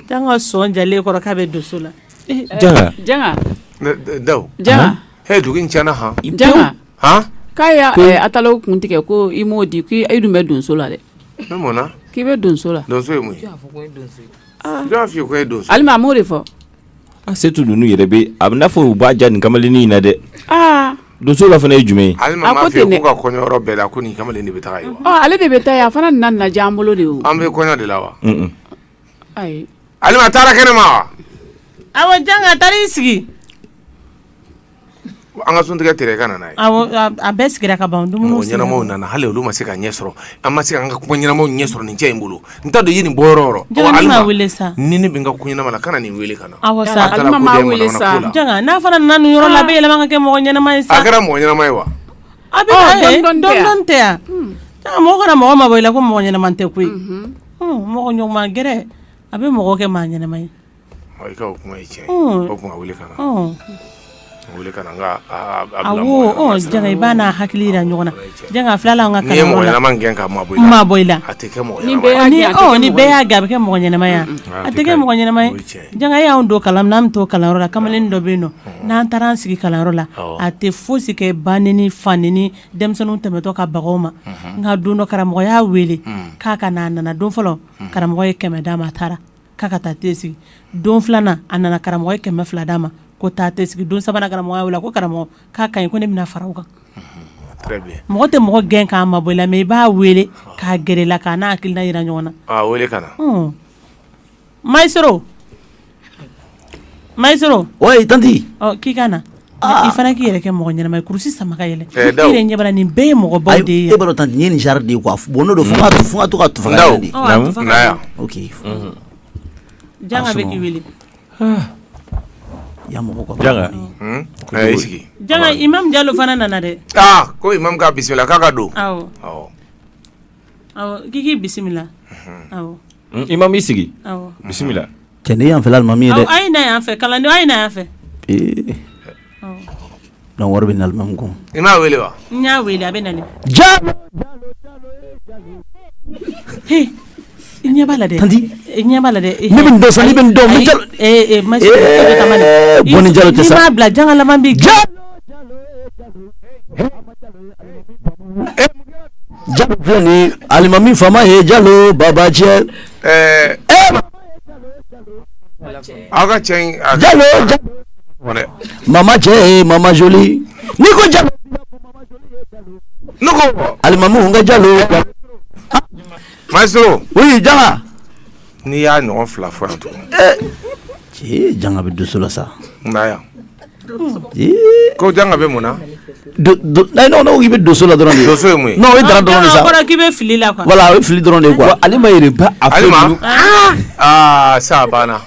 Speaker 4: Janga son jale kɔrɔ k'a bɛ donso la.
Speaker 3: Janga
Speaker 2: daw
Speaker 3: Janga
Speaker 2: he dugin tiɲɛna han
Speaker 3: Janga
Speaker 2: han
Speaker 3: k'a y'a atalaw kun tigɛ ko i m'o di k'i dun bɛ donso la dɛ.
Speaker 2: ne mun na
Speaker 3: K'i bɛ donso la.
Speaker 2: donso ye mun ye jɔn f'i ye ko ye donso
Speaker 3: Alima a m'o de fɔ.
Speaker 7: Setu ninnu yɛrɛ bɛ a bɛ n'a fɔ u b'a ja nin kamalennin in na dɛ. Donso la fana ye jumɛn ye?
Speaker 2: Alima m'a f'i ye ko ka kɔɲɔyɔrɔ bɛɛ la ko nin kamalen de bɛ taga ye wa?
Speaker 3: Ale de bɛ taa yen a fana nana lajɛ an bolo de o.
Speaker 2: An bɛ kɔɲɔ de la wa?
Speaker 3: Ayi.
Speaker 2: Alima taara kɛnɛ ma wa?
Speaker 4: Awɔ Janga taara i sigi.
Speaker 2: An ka suntigɛ tere ka nana ye.
Speaker 4: Awɔ a bɛɛ sigira ka ban dumuni
Speaker 2: sigira. Ɲɛnamaw nana hali olu ma se ka ɲɛ sɔrɔ. An ma se ka an ka ko ɲɛnamaw ɲɛ sɔrɔ nin cɛ in bolo. N t'a dɔn i ye nin bɔ yɔrɔ o yɔrɔ.
Speaker 4: Janga ni ma wele sa.
Speaker 2: Ni ne bɛ n ka ko ɲɛnama la kana nin wele ka na.
Speaker 4: Awɔ sa.
Speaker 3: Alima ma wele sa.
Speaker 4: Janga n'a fana nana nin yɔrɔ la a bɛ yɛlɛma ka kɛ mɔgɔ ɲɛnama ye sa.
Speaker 2: A kɛra mɔgɔ ɲɛnama ye wa?
Speaker 4: A bɛ dɔn tɛ yan. Janga mɔgɔ kana mɔgɔ ma bɔ i la ko mɔgɔ ɲɛnama tɛ koyi. Mɔgɔ ɲɔgɔn gɛrɛ a bɛ mɔgɔ kɛ maa ɲɛnama ye.
Speaker 2: I ka o kuma ye tiɲɛ ye. O kuma wele ka na. Wele ka na n ka
Speaker 4: awɔ Janga i b'a n'a hakili yira ɲɔgɔn na. Janga filala an ka
Speaker 2: kalanyɔrɔ la. N'i ye mɔgɔ ɲɛnama gɛn ka ma bɔ i la.
Speaker 4: Ma bɔ i la.
Speaker 2: A tɛ kɛ mɔgɔ ɲɛnama ye.
Speaker 4: Ni bɛɛ y'a gɛn a bɛ kɛ mɔgɔ ɲɛnama ye. A tɛ kɛ mɔgɔ ɲɛnama ye. Janga e y'anw don kalan n'an bɛ to kalanyɔrɔ la kamalen dɔ bɛ yen nɔ n'an taara an sigi kalanyɔrɔ la a tɛ fosi kɛ ba ni fa ni denmisɛnninw tɛmɛtɔ ka bagaw ma. Nka don dɔ karamɔgɔ y'a wele k'a ka na a nana don fɔlɔ karamɔgɔ ye 100 d'a ma a taara k'a ka taa te sigi don filanan a nana karamɔgɔ ye 200 d'a ma ko taa te sigi don sabanan karamɔgɔ y'a wele ko karamɔgɔ k'a ka ɲi ko ne bɛna fara o kan. Mɔgɔ tɛ mɔgɔ gɛn k'a ma bɔ i la mais i b'a wele k'a gɛrɛ la k'a n'a hakilina yira ɲɔgɔn na.
Speaker 2: Wele ka na.
Speaker 4: Maïsoro.
Speaker 8: Oui, tanti.
Speaker 4: K'i ka na. I fana k'i yɛrɛ kɛ mɔgɔ ɲɛnama ye kurusi sama ka yɛlɛ. I yɛrɛ ɲɛ b'a la nin bɛɛ ye mɔgɔ baw de ye.
Speaker 8: E b'a dɔn tanti n ye nin genre de ye quoi bon n'o don fo n ka to ka tufaga de.
Speaker 2: Naya.
Speaker 8: Ok.
Speaker 4: Janga bɛ k'i wele.
Speaker 8: Ya mɔgɔ kɔ.
Speaker 7: Janga.
Speaker 2: I sigi.
Speaker 4: Janga Imam Jalo fana nana dɛ.
Speaker 2: Ko Imam k'a bisimila k'a ka don.
Speaker 4: Awɔ k'i bisimila. Awɔ.
Speaker 7: Imam i sigi.
Speaker 4: Awɔ.
Speaker 7: Bisimila.
Speaker 8: Cɛ ne y'an fɛla alimami ye dɛ.
Speaker 4: A ye na yan fɛ kalandenw a ye na yan fɛ.
Speaker 8: Donc wari bɛ na alimami kun.
Speaker 2: I m'a wele wa?
Speaker 4: N y'a wele a bɛ na dɛ.
Speaker 8: Jalo.
Speaker 4: He i ɲɛ b'a la dɛ.
Speaker 8: Tanti.
Speaker 4: I ɲɛ b'a la dɛ.
Speaker 8: Ne bɛ nin dɔn sa ne bɛ nin dɔn. Bɔnni Jalo tɛ sa.
Speaker 4: N'i m'a bila Janga laban bɛ.
Speaker 8: Jalo filɛ nin ye alimami faama ye Jalo Babajɛ.
Speaker 2: Aw ka cɛ in.
Speaker 8: Jalo. Mama cɛ Mama Joli. Ni ko Jalo.
Speaker 2: Ne ko.
Speaker 8: Alimami n ka Jalo.
Speaker 2: Maestro.
Speaker 8: Oui Janga.
Speaker 2: N'i y'a ɲɔgɔn 2 fɔ yan tugun.
Speaker 8: Cɛ Janga bɛ doso la sa.
Speaker 2: Naya. Ko Janga bɛ mun na?
Speaker 8: Non k'i bɛ doso la dɔrɔn de.
Speaker 2: Doso ye mun ye?
Speaker 8: Non o ye dara dɔrɔn de sa.
Speaker 4: A kɔrɔ k'i bɛ fili la quoi.
Speaker 8: Voilà o ye fili dɔrɔn de quoi.
Speaker 7: Ale ma yɛrɛ ba a fɛ.
Speaker 2: Alima. Sa banna.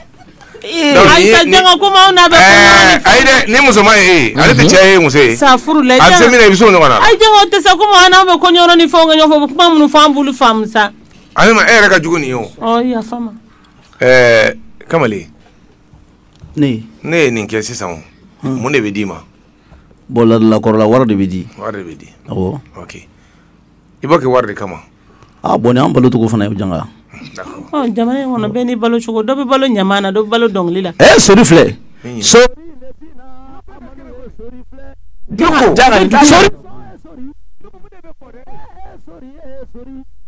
Speaker 4: Ayisa Janga kuma n'a bɛ kuma.
Speaker 2: Ayi dɛ ni muso ma ye ale tɛ cɛ ye muso ye.
Speaker 4: Sa furu la.
Speaker 2: A se min na i bɛ se o ɲɔgɔn na.
Speaker 4: Ayi Janga o tɛ sa kuma n'an bɛ kɔɲɔyɔrɔ ni fɛnw kɛ ɲɔgɔn fɛ kuma minnu fɔ an bolo faamu sa.
Speaker 2: Alima e yɛrɛ ka jugu nin ye o.
Speaker 4: Yafa ma.
Speaker 2: Kamalen.
Speaker 8: Ne
Speaker 2: ye nin kɛ sisan o. Mun de bɛ d'i ma?
Speaker 8: Bon ladilakɔrɔla wari de bɛ di.
Speaker 2: Wari de bɛ di.
Speaker 8: Awɔ.
Speaker 2: Ok. I b'o kɛ wari de kama.
Speaker 8: Bon nin y'an balo cogo fana ye Janga.
Speaker 2: D'accord.
Speaker 4: Jamana in kɔnɔ bɛɛ ni balo cogo dɔ bɛ balo ɲaman na dɔ bɛ balo dɔnkili la.
Speaker 8: Sori filɛ. Sori.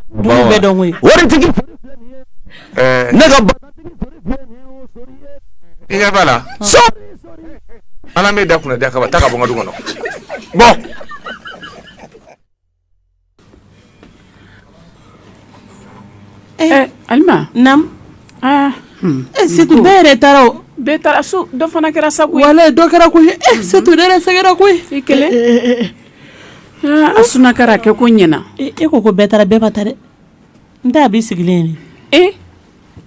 Speaker 4: Dugu bɛɛ dɔn koyi.
Speaker 8: Waritigi. Ne ka
Speaker 2: I ɲɛ b'a la. Ala m'e da kunna da kaba taa ka bɔ n ka du kɔnɔ. Bɔ.
Speaker 3: Alima.
Speaker 4: Nam. Setu bɛɛ yɛrɛ taara o.
Speaker 3: Bɛɛ taara so dɔ fana kɛra sa koyi.
Speaker 4: Walayi dɔ kɛra koyi. Setu ne yɛrɛ sɛgɛnna koyi.
Speaker 3: I kelen. A sunakara kɛ ko ɲɛna.
Speaker 4: E ko bɛɛ taara bɛɛ ma taa dɛ. N tɛ a b'i sigilen ye.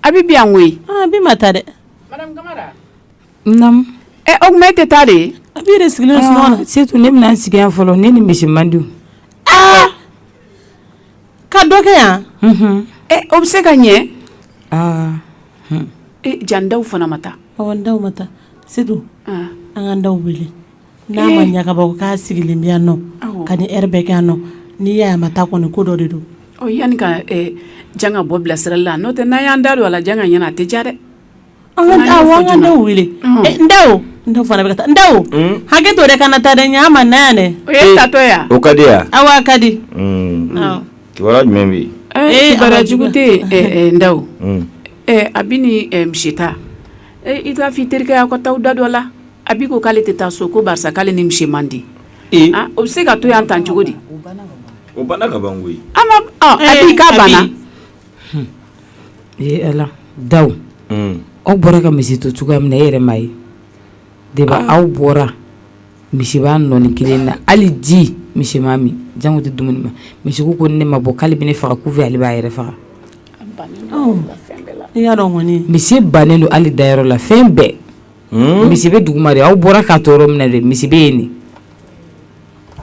Speaker 3: A bɛ bi yan koyi.
Speaker 4: A b'i ma taa dɛ.
Speaker 3: Madame Kamara. Nam. O kuma e tɛ taa de.
Speaker 4: A b'i yɛrɛ sigilen sunɔgɔ na.
Speaker 5: Setu ne bɛna n sigi yan fɔlɔ ne ni misi mandiw.
Speaker 4: Ka dɔ kɛ yan.
Speaker 3: O bɛ se ka ɲɛ. Jan daw fana ma taa.
Speaker 4: N daw ma taa. Setu an ka daw wele. N'a ma ɲa ka bɔ k'a sigilen bɛ yan nɔ. Ka ni heure bɛɛ kɛ yan nɔ. N'i y'a ma taa kɔni ko dɔ de don.
Speaker 3: Yanni ka Janga bɔ bilasirali la n'o tɛ n'an y'an da don a la Janga ɲɛna a tɛ diya dɛ.
Speaker 4: an ka wele ndaw fana bɛ ka taa ndaw hakɛ to de kana taa dɛ ɲama na ne
Speaker 3: o ye tato ya
Speaker 7: o ka di ya
Speaker 4: awa ka di
Speaker 7: kibaruya jumɛn bɛ yen
Speaker 3: bara jugu tɛ ndaw a bɛ ni misita i ka fi terikɛ aw ka taa da dɔ la a bi ko k'ale tɛ taa so ko barisa k'ale ni misi man di o bɛ se ka to yan tan cogo di
Speaker 7: o banna ka ban koyi
Speaker 3: a b'i k'a banna
Speaker 5: ala daw aw bɔra ka misi to cogoya min na e yɛrɛ ma ye deba aw bɔra misi b'a nɔni kelen na hali ji misi ma min jango tɛ dumuni ma misi ko ne ma bɔ k'ale bɛ ne faga k'u fɛ ale b'a yɛrɛ faga misi bannen don hali dayɔrɔ la fɛn bɛɛ misi bɛ duguma de aw bɔra k'a tɔɔrɔ min na de misi bɛ yen de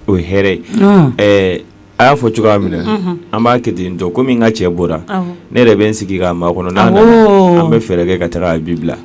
Speaker 7: o ye hɛrɛ ye a y'a fɔ cogoya min na an b'a kɛ ten tɔ komi n ka cɛ bɔra ne yɛrɛ bɛ n sigi k'a makɔnɔ n'a nana an bɛ fɛɛrɛ kɛ ka taga a bi bila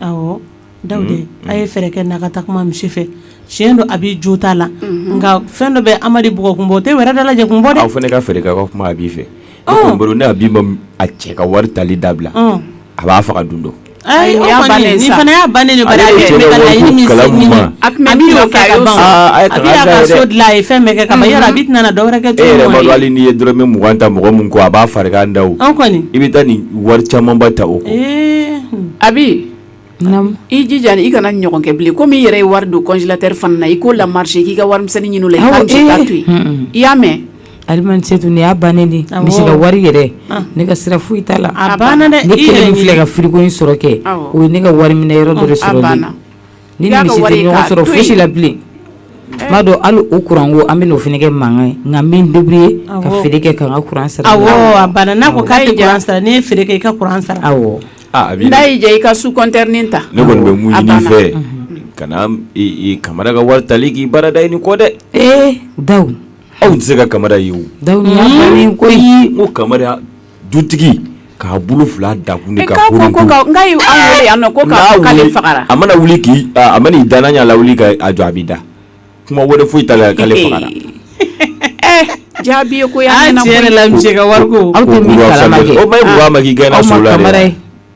Speaker 4: Dawude a ye fɛɛrɛ kɛ n'a ka taa kuma misi fɛ tiɲɛ don a b'i jo t'a la nka fɛn dɔ bɛ Amadi bugɔ kun bɔ o tɛ wɛrɛ da lajɛ kun bɔ dɛ
Speaker 7: aw fana ka fɛɛrɛ kɛ aw ka kuma a b'i fɛ ne kɔni bolo ne a b'i ma a cɛ ka wari tali dabila a b'a faga dun dɔ
Speaker 4: ayi o kɔni ni fana y'a bannen de bari a bɛ ka laɲini min se ɲini a b'i y'o kɛ ka ban a bɛ y'a ka so dilan a ye fɛn bɛɛ kɛ ka ban yɔrɔ a b'i tɛna na dɔwɛrɛ kɛ
Speaker 7: e yɛrɛ b'a dɔn hali n'i ye dɔrɔmɛ 20 ta mɔgɔ min kɔ a b'a farigan da o
Speaker 4: an kɔni
Speaker 7: i bɛ taa nin wari camanba ta o kɔ
Speaker 3: abi i jija i kana ɲɔgɔn kɛ bilen komi i yɛrɛ ye wari don congélateur fana na i k'o la marché k'i ka warimisɛnnin ɲini o la i ka misi ta to yen i y'a mɛn
Speaker 5: Alimani Setu ni y'a bannen de misi ka wari yɛrɛ ne ka sira foyi t'a la
Speaker 4: a banna dɛ
Speaker 5: ne kelen min filɛ ka frigo in sɔrɔ kɛ o ye ne ka wari minɛ yɔrɔ dɔ de sɔrɔli ni misi tɛ ɲɔgɔn sɔrɔ fosi la bilen m'a dɔn hali o courant ko an bɛ n'o fana kɛ mankan ye nka n bɛ n débrouiller ka feere kɛ ka n ka courant sara
Speaker 4: a banna n'a ko k'a ye courant sara n'i ye feere kɛ i ka courant sara
Speaker 3: n'a y'i diya i ka sous compteur nin ta
Speaker 7: ne kɔni bɛ mun ɲini fɛ kana Kamara ka wari tali k'i baara da i ni kɔ dɛ
Speaker 5: Dawu
Speaker 7: aw tɛ se ka Kamara ye o
Speaker 5: Dawu ni y'a bannen ko
Speaker 7: n ko Kamara dutigi k'a bolo 2 dakun de ka kurun dun
Speaker 3: nka y'an wele yan nɔ ko k'ale fagara
Speaker 7: a mana wuli a mana i danna ɲa la wuli ka a jɔ a bɛ da kuma wɛrɛ foyi t'a la k'ale fagara
Speaker 3: jaabi ye ko y'an ɲɛna
Speaker 4: tiɲɛ yɛrɛ la misi ka wari ko
Speaker 5: aw tɛ min kalama kɛ
Speaker 7: o ma ye bugɔ a ma k'i gɛnna so la dɛ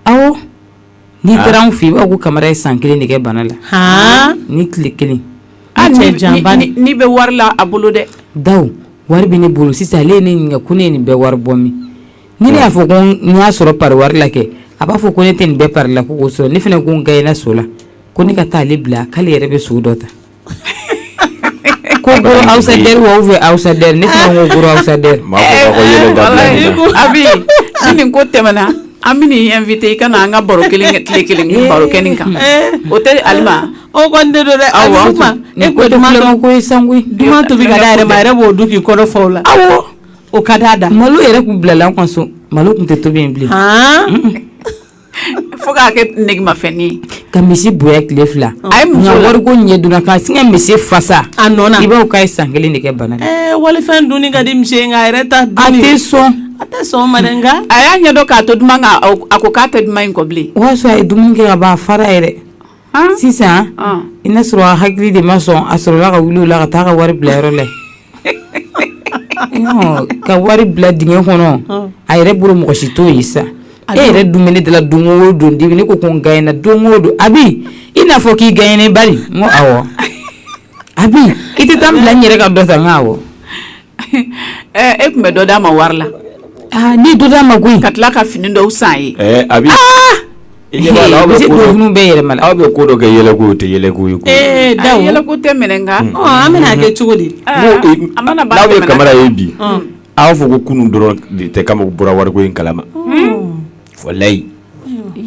Speaker 5: awɔ n'i taara anw fɛ yen i b'a fɔ ko Kamara ye san 1 de kɛ bana la ni tile 1
Speaker 3: ni bɛ wari la a bolo dɛ
Speaker 5: Dawu wari bɛ ne bolo sisan ale ye ne ɲininka ko ne ye nin bɛɛ wari bɔ min ni ne y'a fɔ ko n y'a sɔrɔ pari wari la kɛ a b'a fɔ ko ne tɛ nin bɛɛ pari la ko k'o sɔrɔ ne fana ko n gagné so la ko ne ka taa ale bila k'ale yɛrɛ bɛ so dɔ ta ko goro outsider wa ou bien outsider ne fana ko goro outsider
Speaker 7: maa ko ka yɛlɛ dabila
Speaker 3: abi ni nin ko tɛmɛna an bɛ n'i invité i ka na an ka baro kelen tile kelen baro kɛ nin kan o tɛ Alima
Speaker 4: o kɔni tɛ dɛ awɔ
Speaker 5: ne ko duman ko ye sangoyi
Speaker 4: duman tobi ka da yɛrɛ ma a yɛrɛ b'o dun k'i kɔnɔ fa o la
Speaker 5: awɔ
Speaker 4: o ka d'a da
Speaker 5: malo yɛrɛ kun bilala an ka so malo kun tɛ tobi yen bilen
Speaker 3: fo k'a kɛ negemafɛn ye
Speaker 5: ka misi bonya tile 2 a ye muso wari ko ɲɛ donna k'a sin ka misi fasa
Speaker 4: a nɔ na
Speaker 5: i b'aw k'a ye san 1 de kɛ bana la
Speaker 4: walifɛn dunni ka di misi ye nka a yɛrɛ ta
Speaker 5: a
Speaker 4: dunni
Speaker 5: tɛ sɔn
Speaker 4: a tɛ sɔn ma dɛ nka
Speaker 3: a y'a ɲɛdɔn k'a to duman kan a ko k'a tɛ duman in kɔ bilen
Speaker 5: o y'a sɔrɔ a ye dumuni kɛ ka ban a fara yɛrɛ sisan i n'a sɔrɔ a hakili de ma sɔn a sɔrɔla ka wuli o la ka taa ka wari bila yɔrɔ la ka wari bila dingɛ kɔnɔ a yɛrɛ bolo mɔgɔ si t'o ye sa e yɛrɛ dumuni de la don o don dibi ne ko n gagné don o don Abi i n'a fɔ k'i gagné bari n ko awɔ Abi i tɛ taa n bila n yɛrɛ ka dɔ ta n ko awɔ
Speaker 3: e tun bɛ dɔ d'a ma wari la
Speaker 5: ni dɔ d'a ma koyi
Speaker 3: ka tila ka fini dɔw san ye
Speaker 7: Abi i ɲɛ b'a la aw
Speaker 5: bɛ yɛlɛma la
Speaker 7: aw bɛ ko dɔ kɛ yɛlɛko o tɛ yɛlɛko ye ko
Speaker 3: Dawu yɛlɛko tɛ minɛ nka
Speaker 4: an bɛna kɛ cogo di
Speaker 7: n'aw ye Kamara ye bi a b'a fɔ ko kunun dɔrɔn de tɛ kama bɔra wariko in kalama wallahi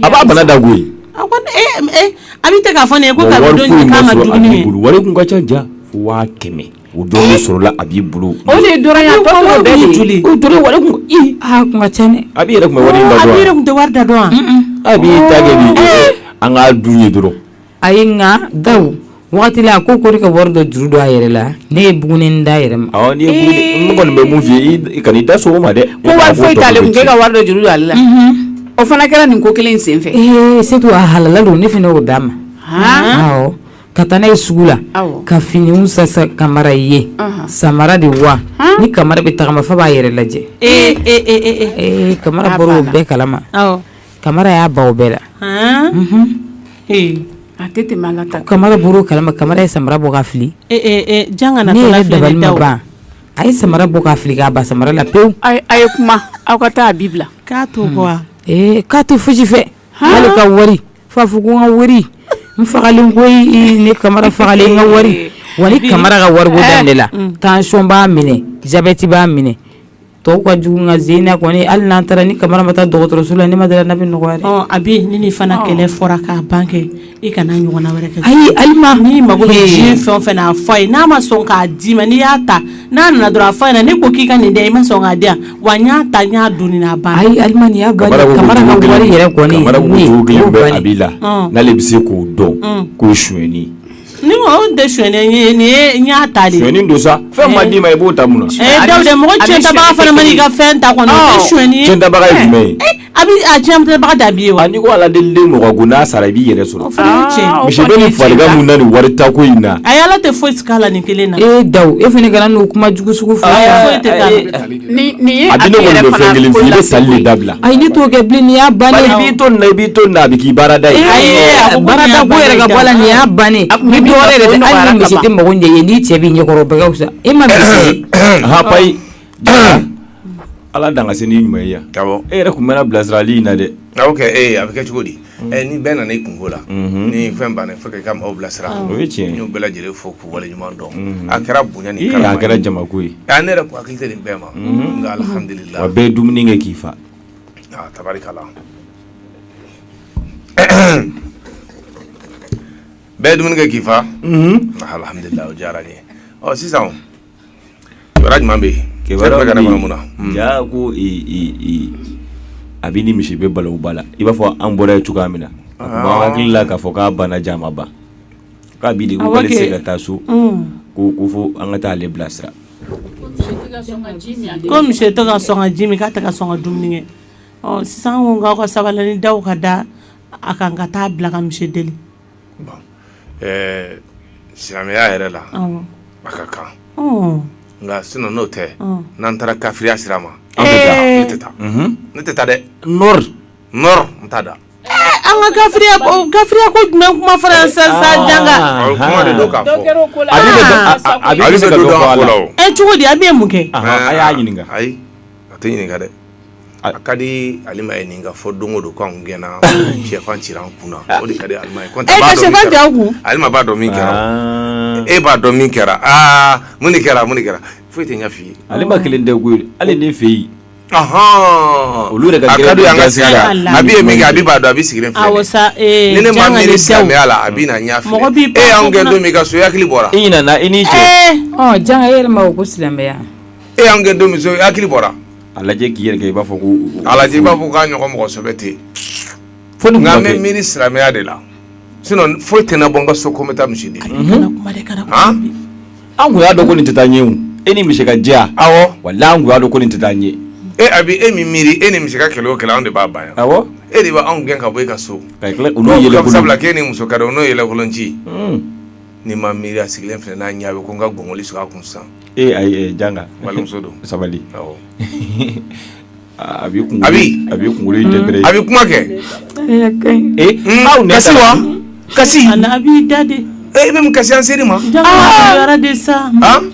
Speaker 7: a b'a bana da koyi
Speaker 4: a bɛ tɛ k'a fɔ ne ye ko ka don ɲini k'a ma dumuni ye
Speaker 7: wari kun ka ca ja 5000 o dɔrɔn sɔrɔla a b'i bolo
Speaker 3: o de ye dɔrɔn ya tɔ tɔrɔ bɛɛ de joli
Speaker 7: o dɔrɔn wari kun
Speaker 5: kun ka ca dɛ
Speaker 7: a b'i yɛrɛ kun bɛ wari in da dɔn
Speaker 4: a b'i yɛrɛ kun tɛ wari da dɔn
Speaker 7: a b'i ta kɛ ni an k'a dun ye dɔrɔn
Speaker 5: ayi nka Dawu wagati la ko de ka wari dɔ juru don a yɛrɛ la ne ye buguni da yɛrɛ ma
Speaker 7: awɔ ni ye buguni n kɔni bɛ mun f'i ye i kan'i da so o ma dɛ
Speaker 3: ko wari foyi t'ale kun k'e ka wari dɔ juru don ale la o fana kɛra nin ko kelen in sen fɛ
Speaker 5: Setu a halala don ne fana y'o d'a ma awɔ ka taa n'a ye sugu la ka finiw sasa Kamara ye samara de wa ni Kamara bɛ tagama fa b'a yɛrɛ lajɛ Kamara bɔra o bɛɛ kalama Kamara y'a ba o bɛɛ la
Speaker 3: a tɛ tɛmɛ ala ta
Speaker 5: kamara buru kalama kamara ye samara bɔ ka fili
Speaker 4: janga na
Speaker 5: ne yɛrɛ dabali ma ban a ye samara bɔ ka fili k'a ba samara la pewu
Speaker 3: a ye kuma aw ka taa a bi bila
Speaker 4: k'a to bɔ
Speaker 5: k'a to fosi fɛ hali ka wari fa fɔ ko n ka wari n fagalen ko ne kamara fagalen n ka wari wa ni kamara ka wari ko dan de la tension b'a minɛ jabɛti b'a minɛ tɔw ka jugu nka zena kɔni hali n'an taara ni kamara ma taa dɔgɔtɔrɔso la ne ma dala n'a bɛ nɔgɔya dɛ
Speaker 4: a bɛ ni nin fana kɛlɛ fɔra k'a ban kɛ i kana ɲɔgɔnna wɛrɛ kɛ
Speaker 5: ayi alima
Speaker 4: n'i mago bɛ diɲɛ fɛn o fɛn na a fɔ a ye n'a ma sɔn k'a d'i ma n'i y'a ta n'a nana dɔrɔn a fɔ a ɲɛna ne ko k'i ka nin dɛ i ma sɔn k'a di yan wa n y'a ta n y'a dun nin a ban
Speaker 5: ayi alima nin y'a ban kamara ka wari yɛrɛ kɔni
Speaker 7: kamara ko kelen bɛ a b'i la n'ale bɛ se k'o dɔn k'o ye sonyɛni
Speaker 4: ni o tɛ sonyɛni ye n y'a ta de
Speaker 7: sonyɛni don sa fɛn ma d'i ma i b'o ta mun na
Speaker 4: Dawuda mɔgɔ tiɲɛtabaga fana ma n'i ka fɛn ta kɔni o tɛ sonyɛni ye
Speaker 7: tiɲɛtabaga ye jumɛn ye
Speaker 4: a tiɲɛtabaga da b'i ye wa
Speaker 7: n'i ko ala deliden mɔgɔ ko n'a sara i b'i yɛrɛ sɔrɔ
Speaker 4: o fana ye tiɲɛ
Speaker 7: misi bɛ nin farigan mun na nin wari tako in na
Speaker 4: a ye ala tɛ foyi sigi a la nin kelen na
Speaker 5: Dawu e fana kana n'o kuma jugu sugu fɔ
Speaker 4: foyi tɛ k'a la
Speaker 3: nin ye
Speaker 7: a bɛ ne kɔni bɛ fɛn kelen f'i bɛ tali de dabila
Speaker 5: ayi ne t'o kɛ bilen nin y'a bannen
Speaker 7: i b'i to nin na i b'i to nin na a bɛ k'i baarada ye
Speaker 5: baarada ko yɛrɛ ka bɔ a la nin y'a bannen ni dɔwɛrɛ yɛrɛ tɛ hali ni misi tɛ mago ɲɛ ye n'i cɛ b'i ɲɛkɔrɔ bɛɛ ka fisa e ma misi
Speaker 7: payi ala dan ka se ni ɲuman ye yan e yɛrɛ tun bɛna bilasirali in na dɛ
Speaker 2: ok a bɛ kɛ cogo di ni bɛɛ nana i kungo la ni fɛn banna fo ka maaw bilasira
Speaker 7: o ye tiɲɛ
Speaker 2: n y'u bɛɛ lajɛlen fo k'u wale ɲuman dɔn a kɛra bonya ni karama
Speaker 7: a kɛra jamako ye
Speaker 2: ne yɛrɛ ko hakili tɛ nin bɛɛ ma nka alhamdulillah
Speaker 7: wa bɛɛ ye dumuni kɛ k'i fa
Speaker 2: tabarikala bɛɛ ye dumuni kɛ k'i fa alhamdulillah o diyara n ye sisan kibaruya jumɛn bɛ yen
Speaker 7: ja ko a bɛ ni misi bɛ balawu ba la i b'a fɔ an bɔra ye cogoya min na a tun b'an hakili la k'a fɔ k'a banna ja ma ban k'a b'i de ko k'ale se ka taa so ko fo an ka taa ale bilasira
Speaker 4: ko misi tɛ ka sɔn ka ji min k'a tɛ ka sɔn ka dumuni kɛ sisan an ko k'aw ka sabali ni daw ka da a kan ka taa bila ka misi deli
Speaker 2: silamɛya yɛrɛ la a ka kan nka sinon n'o tɛ n'an taara kafiriya sira ma ne tɛ taa dɛ nɔr n t'a da
Speaker 4: an ka gafiriya ko jumɛn kuma fana sa janga
Speaker 2: kuma de don k'a fɔ
Speaker 7: a bɛ se ka dɔ fɔ a la
Speaker 4: cogo di a bɛ mun kɛ
Speaker 7: a y'a ɲininka
Speaker 2: ayi a tɛ ɲininka dɛ a ka di alima ye nin ka fɔ don o don k'anw gɛnna sɛfan cira an kunna o de ka di alima ye
Speaker 4: ka sɛfan jira an kun
Speaker 2: alima b'a dɔn min kɛra e b'a dɔn min kɛra mun de kɛra foyi tɛ ɲɛ f'i ye
Speaker 7: alima kelen tɛ koyi hali ne fɛ yen
Speaker 2: olu yɛrɛ ka gɛrɛ an ka sigi la a b'i ye min kɛ a b'i b'a dɔn a b'i sigilen filɛ ni ne ma miiri silamɛya la a b'i na ɲɛ filɛ e y'anw gɛn don min ka so hakili bɔra
Speaker 7: i ɲinana i n'i cɛ
Speaker 5: janga e yɛrɛ ma ko silamɛya
Speaker 2: e y'anw gɛn don min so hakili bɔra
Speaker 7: a lajɛ k'i yɛrɛ kɛ i b'a fɔ ko
Speaker 2: a lajɛ i b'a fɔ k'a ɲɔgɔn mɔgɔ sɛbɛ tɛ yen nka an bɛ miiri silamɛya de la sinon foyi tɛ na bɔ n ka so ko n bɛ taa misi di
Speaker 7: an kun y'a dɔn ko nin tɛ taa ɲɛ o e ni misi ka jɛ
Speaker 2: awɔ
Speaker 7: wala an kun y'a dɔn ko nin tɛ taa ɲɛ
Speaker 2: abi e min miiri e ni misi ka kɛlɛ o kɛlɛ anw de b'a ban yan
Speaker 7: awɔ
Speaker 2: e de b'anw gɛn ka bɔ i ka so
Speaker 7: sabula
Speaker 2: k'e ni muso ka di o n'o yɛlɛ kolonci ni ma miiri a sigilen filɛ n'a ɲɛ bɛ ko n ka gɔngɔli sɔrɔ a kun sisan
Speaker 7: ayi janga
Speaker 2: balimuso don
Speaker 7: sabali
Speaker 2: awɔ
Speaker 7: a b'i kunkolo in dɛbɛrɛ
Speaker 2: a b'i kuma kɛ
Speaker 7: aw
Speaker 2: kasi wa kasi
Speaker 4: a b'i da de
Speaker 2: i bɛ mun kasi an seri ma
Speaker 4: maloyara de sa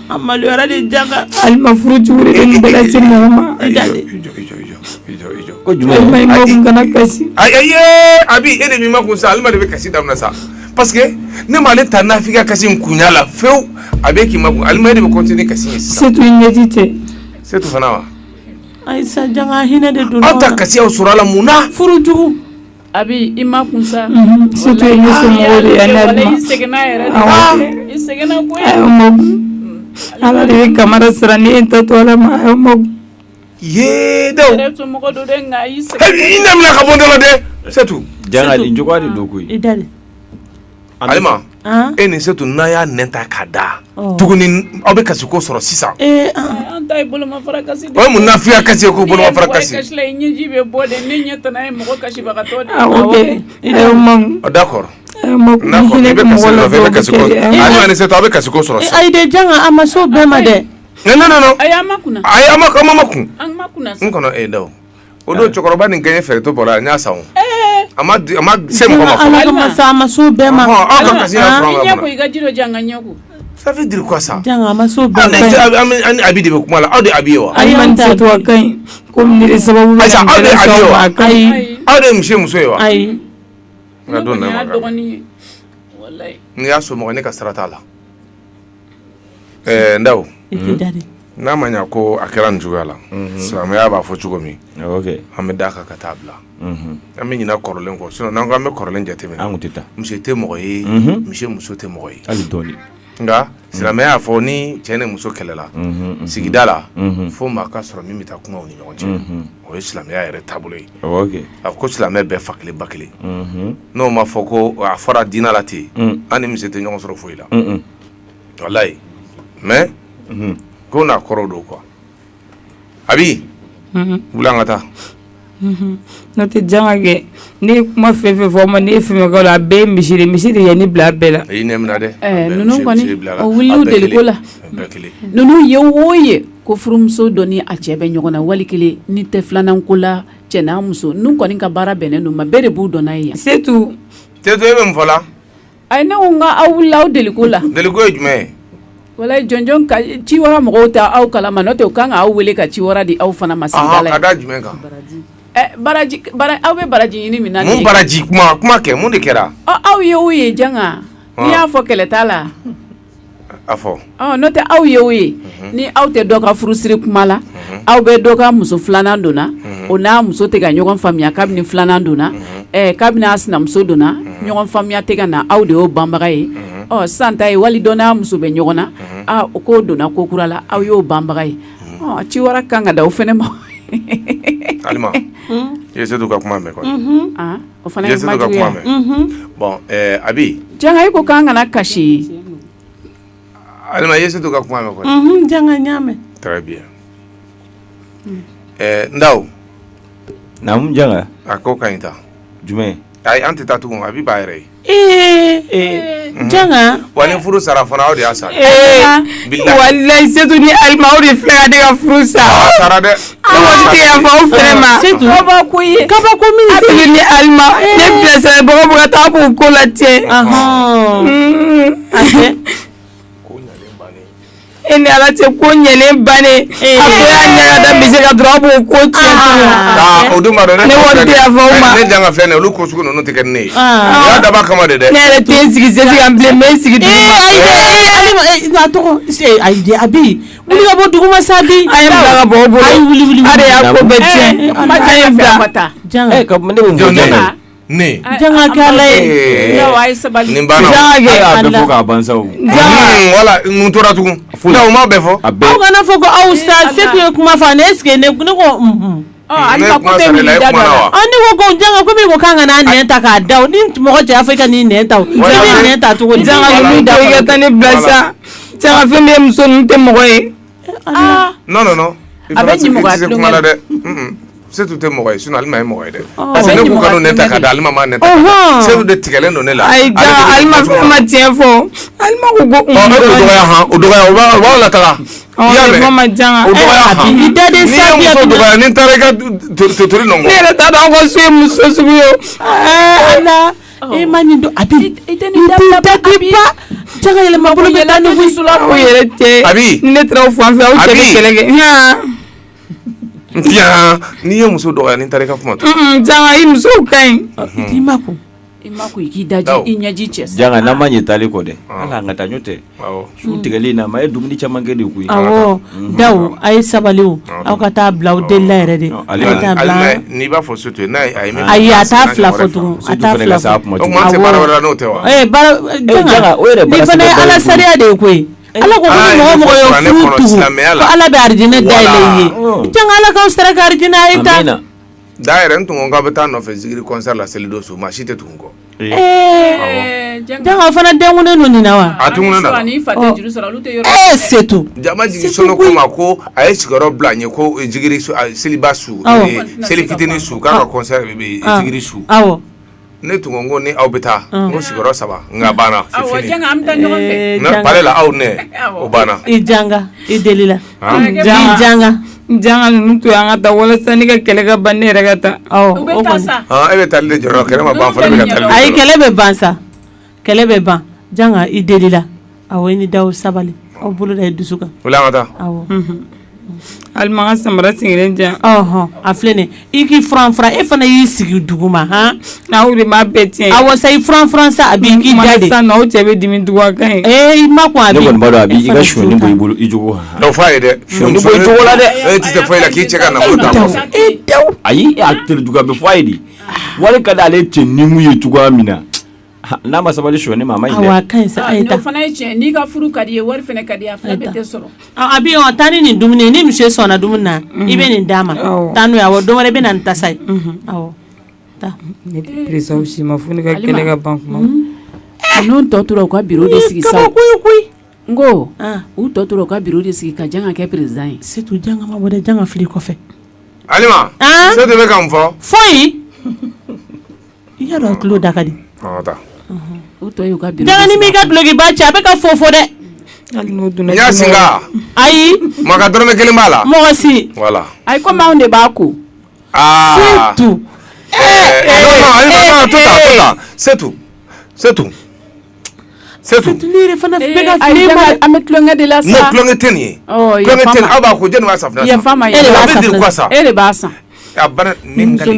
Speaker 4: a maloyara de janga
Speaker 5: alima furu cogo de ni bɛɛ lase mɔgɔ ma
Speaker 7: ko jumɛn
Speaker 5: alima i ma kun kana kasi
Speaker 2: ayi abi e de min ma kun sa alima de bɛ kasi daminɛ sa parce que ne m'ale ta n'a f'i ka kasi in kunya la fewu a bɛ k'i ma kun alima e de bɛ continuer kasi in sisan
Speaker 5: setu ɲɛji tɛ
Speaker 2: setu fana wa
Speaker 4: ayi sa janga hinɛ de don
Speaker 2: aw ta kasi aw sɔrɔ a la mun na
Speaker 4: furu jugu
Speaker 3: abi i ma kun sa
Speaker 5: setu ye ne somɔgɔw de ye ne alima
Speaker 3: i seginna yɛrɛ de i seginna koyi
Speaker 5: ala de bɛ kamara sara ni e ta to ala ma a ma
Speaker 2: yee daw
Speaker 3: yɛrɛ somɔgɔ don dɛ nka i
Speaker 2: i namina ka bɔ n da la dɛ setu
Speaker 7: janga nin cogoya de don koyi
Speaker 4: i da de
Speaker 2: alima e ni setu n'a y'a nɛn ta k'a da tuguni aw bɛ kasi ko sɔrɔ sisan
Speaker 3: an ta ye bolomafara kasi de
Speaker 2: o ye mun na f'i ka kasi ye ko bolomafara kasi
Speaker 3: kasi la i ɲɛji bɛ bɔ de ne ɲɛ tana ye mɔgɔ kasibagatɔ de
Speaker 2: d'accord i bɛ kasi nɔfɛ i bɛ kasi ko alima ni setu aw bɛ kasi ko sɔrɔ sisan
Speaker 4: ayi de janga a ma so bɛɛ ma dɛ
Speaker 2: non
Speaker 3: ayi an ma kunna
Speaker 2: ayi an ma kun
Speaker 3: an ma kunna
Speaker 2: n kɔnɔ daw o don cɛkɔrɔba nin gɛn fɛrɛtɔ bɔra n y'a san o ama se mɔgɔ ma
Speaker 4: ala ka masa maso bɛɛ ma
Speaker 2: aw ka kasi ya fura
Speaker 3: nya ko i ka jiro janga nyako
Speaker 2: ça veut dire quoi ça
Speaker 4: janga maso bɛɛ
Speaker 2: ani abi de bɛ kuma la aw de abi ye wa
Speaker 5: ayi man se to kan ko mi sababu bɛ
Speaker 2: ayi aw de abi ye wa
Speaker 4: ayi
Speaker 2: aw de muso ye wa
Speaker 4: ayi
Speaker 2: nka don na ma
Speaker 3: dɔgɔni wallahi
Speaker 2: ni y'a so mɔgɔ ne ka sara t'a la ndaw n'a ma ɲa ko a kɛra nin cogoya la silamɛya b'a fɔ cogo min an bɛ d'a kan ka taa bila an bɛ ɲina kɔrɔlen kɔ sinon n'an ko an bɛ kɔrɔlen jateminɛ
Speaker 7: an kun tɛ taa
Speaker 2: muso tɛ mɔgɔ ye muso tɛ mɔgɔ ye
Speaker 7: hali dɔɔni
Speaker 2: nka silamɛya y'a fɔ ni cɛ ni muso kɛlɛla sigida la fo maa ka sɔrɔ min bɛ taa kuma u ni ɲɔgɔn cɛ o ye silamɛya yɛrɛ taabolo ye a ko silamɛ bɛɛ fa kelen ba kelen n'o ma fɔ ko a fɔra diinɛ la ten an ni muso tɛ ɲɔgɔn sɔrɔ foyi la walayi mais ko n'a kɔrɔ don quoi abi wuli an ka taa
Speaker 5: n'o tɛ janga kɛ ne ye kuma fɛn fɛn fɔ ma ne ye fɛn fɛn la a bɛɛ ye misi de ye ne bila a bɛɛ la
Speaker 2: i nɛmina dɛ
Speaker 3: ninnu kɔni o wuli u deliko la ninnu ye o ye ko furumuso dɔ ni a cɛ bɛ ɲɔgɔn na wali kelen ni tɛ filanan ko la cɛ n'a muso ninnu kɔni ka baara bɛnnen don ma bɛɛ de b'u dɔn n'a ye yan
Speaker 5: setu
Speaker 2: e bɛ mun fɔ la
Speaker 3: ayi ne ko n ka aw wulila aw deliko la
Speaker 2: deliko ye jumɛn ye
Speaker 3: wala jɔnjɔn ka ci wɛrɛ mɔgɔw ta aw kalama n'o tɛ u kan k'aw wele ka ci wɛrɛ di aw fana ma sigida la
Speaker 2: ka da jumɛn kan
Speaker 3: aw bɛ baraji ɲini min na
Speaker 2: mun baraji kuma kɛ mun de kɛra
Speaker 3: aw ye o ye janga n'i y'a fɔ kɛlɛ t'a la
Speaker 2: a fɔ
Speaker 3: n'o tɛ aw ye o ye ni aw tɛ dɔ ka furusiri kuma la aw bɛ dɔ ka muso filanan donna o n'a muso tɛ ka ɲɔgɔn faamuya kabini filanan donna kabini a sinamuso donna ɲɔgɔn faamuya tɛ ka na aw de y'o banbaga ye sisan ta ye wali dɔ n'a muso bɛ ɲɔgɔn na o k'o donna ko kura la aw y'o banbaga ye ci wɛrɛ kan ka da o fana ma
Speaker 2: Alima i ye Setu ka kuma mɛn kɔni
Speaker 3: o fana ye majuguya
Speaker 2: bon Abi
Speaker 3: janga i ko k'an kana kasi
Speaker 2: Alima i ye Setu ka kuma mɛn kɔni
Speaker 4: janga n y'a mɛn
Speaker 2: très bien Ndaw
Speaker 7: naamu janga
Speaker 2: a ko ka ɲi ta
Speaker 7: jumɛn
Speaker 2: ayi an tɛ taa tugun Abi b'a yɛrɛ
Speaker 4: ye janga
Speaker 2: wa ni furu sara fana aw de y'a sara
Speaker 5: wallahi Setu ni Alima aw de filɛ ka ne ka furu sa
Speaker 2: sara dɛ
Speaker 5: aw tɛ yafa aw fɛnɛ ma
Speaker 4: Setu
Speaker 3: kabako ye
Speaker 4: kabako min
Speaker 5: Setu ni Alima ne bilasirabagaw bɛ ka taa k'u ko la tiɲɛ e ni Ala cɛ ko ɲɛlen bannen a ko y'a ɲaga da misi ka dɔrɔn a b'o ko tiɲɛ
Speaker 2: o dun b'a dɔn
Speaker 5: ne wari tɛ yafa aw ma
Speaker 2: ne janga filɛ nin ye olu ko sugu ninnu tɛ kɛ ni ne ye o y'a daba kama de dɛ
Speaker 5: ne yɛrɛ tɛ n sigi sesi kan bilen n bɛ n sigi duguma
Speaker 4: a tɔgɔ ayi Abi wuli ka bɔ duguma sa bi
Speaker 5: a ye bila ka bɔ o bolo a de y'a ko bɛɛ tiɲɛ a ye bila
Speaker 4: janga
Speaker 7: ne bɛ mun fɔ
Speaker 2: ne
Speaker 4: janga kala ye
Speaker 2: nin banna
Speaker 7: a bɛ fɔ k'a ban sa
Speaker 2: wala mun tora tugun o ma bɛɛ fɔ
Speaker 4: aw kana fɔ ko aw sa Setu ye kuma fɔ ne est-ce que ne ko
Speaker 3: Alima ko bɛ wuli da dɔ la
Speaker 4: ne ko ko janga ko min ko k'an kana nɛn ta k'a da ni mɔgɔ cɛ y'a fɔ i ka nin nɛn ta o ne bɛ nɛn ta cogo di
Speaker 5: janga ninnu da i ka taa ne bila sa janga fɛn bɛ muso ninnu tɛ mɔgɔ ye
Speaker 2: non
Speaker 3: a bɛ ɲimɔgɔ
Speaker 2: tɛ kuma la dɛ Setu tɛ mɔgɔ ye sinon Alima ye mɔgɔ ye dɛ parce que ne ko ka ne ta ka da Alima ma ne ta Setu de tigɛlen don ne la
Speaker 5: ayi janga Alima fɛn ma tiɲɛ fɔ Alima ko
Speaker 2: o dɔgɔya o b'a lataga i y'a mɛn o dɔgɔya
Speaker 4: i da de
Speaker 2: n'i ye muso dɔgɔya ni n taara i ka totori nɔ
Speaker 5: ne yɛrɛ t'a dɔn aw ka so ye muso sugu ye
Speaker 4: ala e ma nin dɔn Abi i tɛ dabila janga yɛlɛma bolo bɛ taa ni wusula
Speaker 5: o yɛrɛ tɛ
Speaker 2: Abi
Speaker 5: ne taara o fan fɛ aw cɛ bɛ kɛlɛ kɛ
Speaker 2: n'i ye muso dɔgɔya ni n taara i ka kuma to
Speaker 5: janga i musow ka ɲi
Speaker 4: i ma ko
Speaker 3: i k'i daji i ɲɛji cɛ
Speaker 7: janga n'an ma ɲɛ taali kɔ dɛ ala an ka taa ɲɔ tɛ su tigɛli na ma ye dumuni caman kɛ de koyi
Speaker 4: awɔ daw a ye sabali o aw ka taa bila o delila yɛrɛ de
Speaker 2: Alima n'i b'a fɔ Setu ye n'a ye
Speaker 4: ayi a t'a fila fɔ tugun a t'a fila fɔ
Speaker 2: o tuma an tɛ baara wɛrɛ la n'o tɛ wa
Speaker 4: janga nin fana ye Ala sariya de ye koyi Ala ko mɔgɔ ye furu tugu ko Ala bɛ arijinɛ dayɛlɛ i ye janga Ala k'aw sara ka arijinɛ a ye ta
Speaker 2: da yɛrɛ n tun ko k'a bɛ taa nɔfɛ zikiri concert la selido su maa si tɛ tugun kɔ
Speaker 4: janga o fana denkunnen don nin na wa
Speaker 2: a tungunnen da
Speaker 4: Setu
Speaker 2: jama jigin sɔnni ko ma ko a ye sigiyɔrɔ bila n ye ko zikiri seliba su seli fitinin su k'a ka concert bɛ zikiri su ne tun ko ni aw bɛ taa n ko sigiyɔrɔ 3 nka banna c'est fini pale la aw nɛ o banna
Speaker 4: i janga i delila i janga
Speaker 5: janga ninnu to an ka taa walasa ni ka kɛlɛ ka ban ne yɛrɛ ka taa.
Speaker 3: U bɛ taa sa.
Speaker 2: E bɛ taali de jɔrɔ kɛlɛ ma ban fɔlɔ bɛ ka taali.
Speaker 4: Ayi kɛlɛ bɛ ban sa kɛlɛ bɛ ban janga i delila awɔ i ni daw sabali aw bolo da i dusu kan.
Speaker 2: O la an ka taa.
Speaker 4: Awɔ.
Speaker 5: Alima an ka samara sigilen jan.
Speaker 4: A filɛ nin ye i k'i furan e fana y'i sigi duguma han.
Speaker 5: N'aw de m'a bɛɛ tiɲɛ.
Speaker 4: Awɔ sa i furan sa a b'i k'i da de.
Speaker 5: Sisan n'aw cɛ bɛ dimi tugun a kan ye.
Speaker 4: I ma kɔn a bi.
Speaker 7: Ne kɔni b'a dɔn a bi i ka sonyani bɔ i bolo i jogo ha.
Speaker 2: N'o fɔ a ye dɛ.
Speaker 7: Sonyani bɔ i jogo la dɛ.
Speaker 2: E tɛ se foyi la k'i cɛ ka nafolo ta kɔfɛ.
Speaker 7: Ayi a teri jugu a bɛ fɔ a ye de wari ka di ale cɛ ni mun ye cogoya min na n'a ma sabali sonyani ma a ma ɲi dɛ.
Speaker 4: Awɔ a ka ɲi sa a ye ta.
Speaker 3: O fana ye tiɲɛ n'i ka furu ka di ye wari fana ka di a fana bɛ tɛ sɔrɔ.
Speaker 4: A bi taa ni nin dumuni ni muso sɔnna dumuni na i bɛ nin d'a ma taa n'o ye awɔ don wɛrɛ i bɛ na nin ta sa ye awɔ taa.
Speaker 5: Ne tɛ peresa o si ma fo ne ka kɛlɛ ka ban kuma.
Speaker 3: N'o tɔ tora u ka bureau de sigi sa.
Speaker 4: Koyi.
Speaker 3: N ko u tɔ tora u ka bureau de sigi ka janga kɛ président ye.
Speaker 4: Setu janga ma bɔ dɛ janga fili kɔfɛ.
Speaker 2: Alima. Setu bɛ ka mun fɔ.
Speaker 4: Foyi. I y'a dɔn tulo da ka di.
Speaker 3: U tɔ y'u ka bureau.
Speaker 4: Janga ni mi ka dulokiba cɛ a bɛ ka fɔ dɛ.
Speaker 5: Hali n'o donna.
Speaker 2: N y'a singa.
Speaker 4: Ayi.
Speaker 2: Maka dɔrɔmɛ kelen b'a la.
Speaker 4: Mɔgɔ si.
Speaker 2: Voilà.
Speaker 3: Ayi komi anw de b'a ko.
Speaker 4: Setu.
Speaker 2: Non, tout ça. Setu.
Speaker 4: Ne yɛrɛ fana bɛ ka fili ma.
Speaker 3: An bɛ tulonkɛ de la sa.
Speaker 2: Non, tulonkɛ tɛ nin ye. Tulonkɛ tɛ nin aw b'a ko jɛni b'a safunɛ san.
Speaker 3: Yafa ma
Speaker 4: e de b'a
Speaker 3: safunɛ. E de b'a san.
Speaker 2: A bana nin ka di.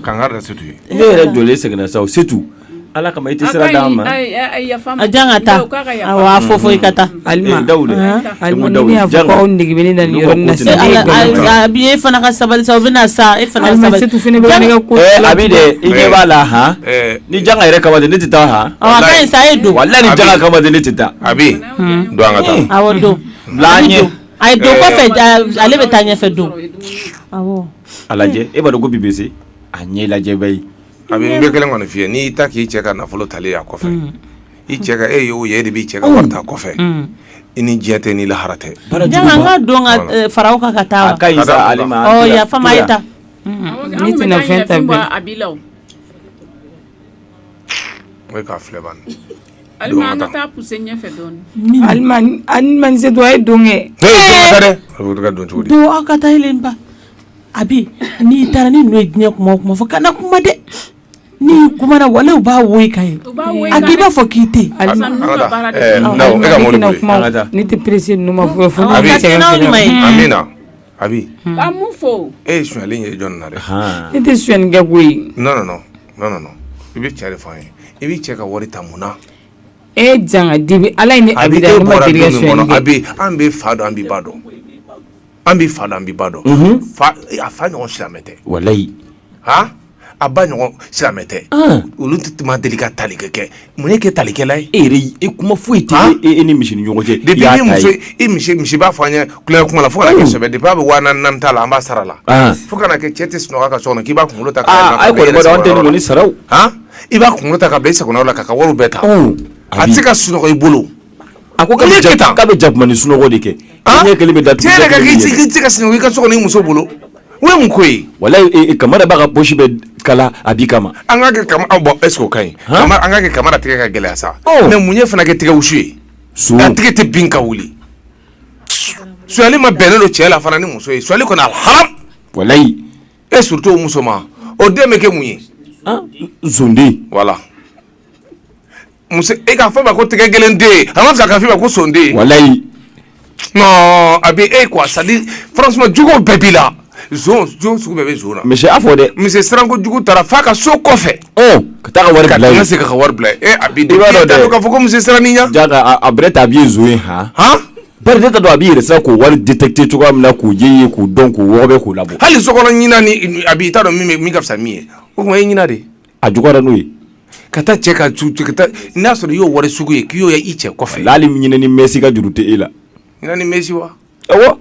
Speaker 2: Kan ka da Setu ye.
Speaker 7: Ne yɛrɛ jɔlen seginna sa o Setu ala kama i tɛ sira d'an ma.
Speaker 4: A janga taa awɔ a fɔ i ka taa.
Speaker 5: Alima
Speaker 7: Dawuda
Speaker 5: Alima ni min y'a fɔ k'aw nege bɛ ne na nin yɔrɔ in na sisan.
Speaker 4: A bi e fana ka sabali sa o bɛ na sa e fana ka sabali.
Speaker 5: Setu fana bɛ ne ka ko.
Speaker 7: A bi dɛ i ɲɛ b'a la han ni janga yɛrɛ kama de ne tɛ taa han.
Speaker 4: Awɔ a ka ɲi sa e don.
Speaker 7: Walayi ni janga kama de ne tɛ taa.
Speaker 2: A bi don an ka taa.
Speaker 4: Awɔ don.
Speaker 7: Bila an ɲɛ.
Speaker 4: A ye don kɔfɛ ale bɛ taa ɲɛfɛ don. Awɔ.
Speaker 7: A lajɛ e b'a dɔn ko bi bɛ se a ɲɛ lajɛ bɛ ye.
Speaker 2: A bɛ n bɛ kelen kɔni f'i ye n'i ta k'i cɛ ka nafolo tali a kɔfɛ i cɛ ka e y'o ye e de b'i cɛ ka wari ta kɔfɛ i ni diɲɛ tɛ ni lahara tɛ.
Speaker 4: Janga n ka don ka fara o kan ka taa wa.
Speaker 7: A ka ɲi sa Alima.
Speaker 4: Yafa ma e ta.
Speaker 5: Ne tɛna fɛn ta bilen.
Speaker 2: O ye k'a filɛ bani.
Speaker 3: Alima an ka taa pousser ɲɛfɛ dɔɔni.
Speaker 5: Alima ni Setu a ye don kɛ.
Speaker 2: O ka don cogo di.
Speaker 4: Don aw ka taa yɛlɛ ba. Abi n'i taara ni n'o ye diɲɛ kuma o kuma fɔ kana kuma dɛ. Ni kumana wale u b'a woyi ka ye. A k'i b'a fɔ k'i tɛ.
Speaker 5: Ne tɛ perese ninnu ma fɔlɔ fo
Speaker 2: Abi Amina Abi.
Speaker 3: Ka mun fɔ.
Speaker 2: E ye sonyali ye jɔn na dɛ.
Speaker 5: Ne tɛ sonyali kɛ koyi.
Speaker 2: Non i bɛ cɛ de fɔ an ye i b'i cɛ ka wari ta mun na.
Speaker 5: E janga dibi ala ni
Speaker 2: Abi e bɔra don min kɔnɔ Abi an bɛ fa dɔn an bɛ ba dɔn. An bɛ fa dɔn an bɛ ba dɔn. A fa ɲɔgɔn silamɛ tɛ.
Speaker 7: Walayi.
Speaker 2: A ba ɲɔgɔn silamɛ tɛ. Olu tɛ deli ka tali kɛ mun ye kɛ talikɛla ye.
Speaker 7: E yɛrɛ e kuma foyi tɛ e ni misi ni ɲɔgɔn cɛ.
Speaker 2: Depuis ni misi b'a fɔ an ye kulonkɛ kuma la fo ka na kɛ sɛbɛ depuis a bɛ 4000 t'a la an b'a sara la. Fo ka na kɛ cɛ tɛ sunɔgɔ ka so kɔnɔ k'i b'a kunkolo ta.
Speaker 7: A kɔni b'a dɔn an tɛ ni saraw.
Speaker 2: I b'a kunkolo ta ka bila i sagona la k'a ka wariw bɛɛ ta. A tɛ se ka sunɔgɔ i bolo.
Speaker 7: A ko k'a bɛ jakuma ni sunɔgɔ de kɛ. Ɲɛ kelen bɛ datugu.
Speaker 2: Cɛ yɛrɛ ka k'i tɛ se ka sunɔgɔ i ka so kɔnɔ i muso bolo. O ye mun ko ye.
Speaker 7: Walayi Kamara b'a ka poche bɛ kala a bi kama.
Speaker 2: An ka kɛ Kamara bon est-ce que o ka ɲi. An ka kɛ Kamara tigɛ ka gɛlɛya sa. Mais mun ye fana kɛ tigɛ wusu ye. A tigɛ tɛ bin ka wuli. Sonyali ma bɛnnen don cɛ la fana ni muso ye. Sonyali kɔni alharam.
Speaker 7: Walayi.
Speaker 2: Et surtout o muso ma. O den bɛ kɛ mun ye.
Speaker 7: Zonde.
Speaker 2: Voilà. Muso e k'a fɔ ma ko tigɛ gɛlɛn den a ma fisa k'a fɔ ma ko sonden.
Speaker 7: Walayi.
Speaker 2: Non a bɛ e quoi c'est-à-dire franchement juguw bɛɛ b'i la. Zon sugu bɛɛ bɛ zon na.
Speaker 7: Monsieur a fɔ dɛ.
Speaker 2: Monsieur siranko jugu taara f'a ka so kɔfɛ.
Speaker 7: Ka taa ka wari bila ye.
Speaker 2: Ka se ka wari bila ye. A b'i
Speaker 7: i b'a dɔn dɛ
Speaker 2: k'a fɔ ko monsieur sirani ɲa.
Speaker 7: Jaa a bɛrɛ ta a b'i ye zon ye han. Bari ne t'a dɔn a b'i yɛrɛ sisan k'o wari détecter cogoya min na k'o ye k'o dɔn k'o wɔgɔbɛ k'o labɔ.
Speaker 2: Hali sokɔnɔ ɲina ni a b'i t'a dɔn min ka fisa min ye. O kuma e ɲina de.
Speaker 7: A juguyara n'o ye.
Speaker 2: Ka taa cɛ ka ka taa n'a sɔrɔ i y'o wari sugu ye k'i y'o ye i cɛ kɔfɛ.
Speaker 7: Hali ɲinɛ ni Messi ka juru tɛ e la.
Speaker 2: Ɲinɛ ni Messi wa.
Speaker 7: Awɔ.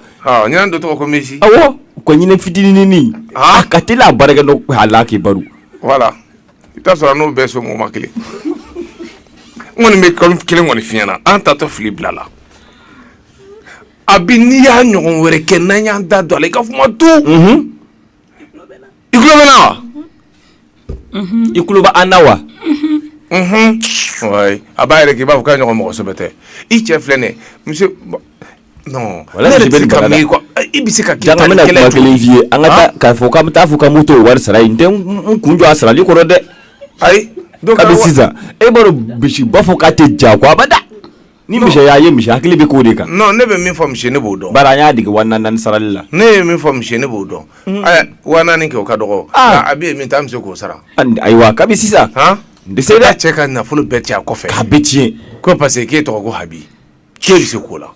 Speaker 2: Ɲinɛ dɔ tɔgɔ ko Messi.
Speaker 7: Awɔ. Ko ɲinɛ fitinin a ka teli a barakɛ dɔ hala k'i baro.
Speaker 2: Voilà. I t'a sɔrɔ n'o bɛɛ so mɔgɔ kelen. N kɔni bɛ kelen kɔni f'i ɲɛna an tatɔ fili bila la. A bi n'i y'a ɲɔgɔn wɛrɛ kɛ n'an y'an da don a la i ka fuma tu. I kulo bɛ na wa.
Speaker 7: I kulo bɛ an na wa.
Speaker 2: A b'a yɛrɛ k'i b'a fɔ k'a ɲɔgɔn mɔgɔ sɛbɛ tɛ. I cɛ filɛ nin ye monsieur non
Speaker 7: wala misi bɛ bala la
Speaker 2: i bɛ se ka
Speaker 7: janga mina kuma kelen f'i ye an ka taa k'a fɔ k'an bɛ taa fɔ ka moto wari sara n tɛ n kun jɔ a sarali kɔrɔ dɛ
Speaker 2: ayi
Speaker 7: kabi sisan e b'a dɔn misi b'a fɔ k'a tɛ ja ko abada ni misi y'a ye misi hakili bɛ k'o de kan
Speaker 2: non ne bɛ min fɔ misi ne b'o dɔn
Speaker 7: bari an y'a dege 400 sarali la
Speaker 2: ne ye min fɔ misi ne b'o dɔn aya 400 kɛ o ka dɔgɔ a bɛ min ta misi k'o sara
Speaker 7: ayiwa kabi sisan
Speaker 2: n dɛsɛ dɛ cɛ ka nafolo bɛɛ tiɲɛ a kɔfɛ
Speaker 7: k'a bɛ tiɲɛ
Speaker 2: ko parce que k'e tɔgɔ ko Habi k'e bɛ se k'o la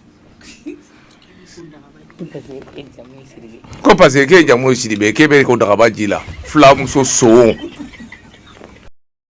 Speaker 2: ko parce que k'e jamu ye Sidibe k'e bɛ ko dagaba ji la fulamuso sowo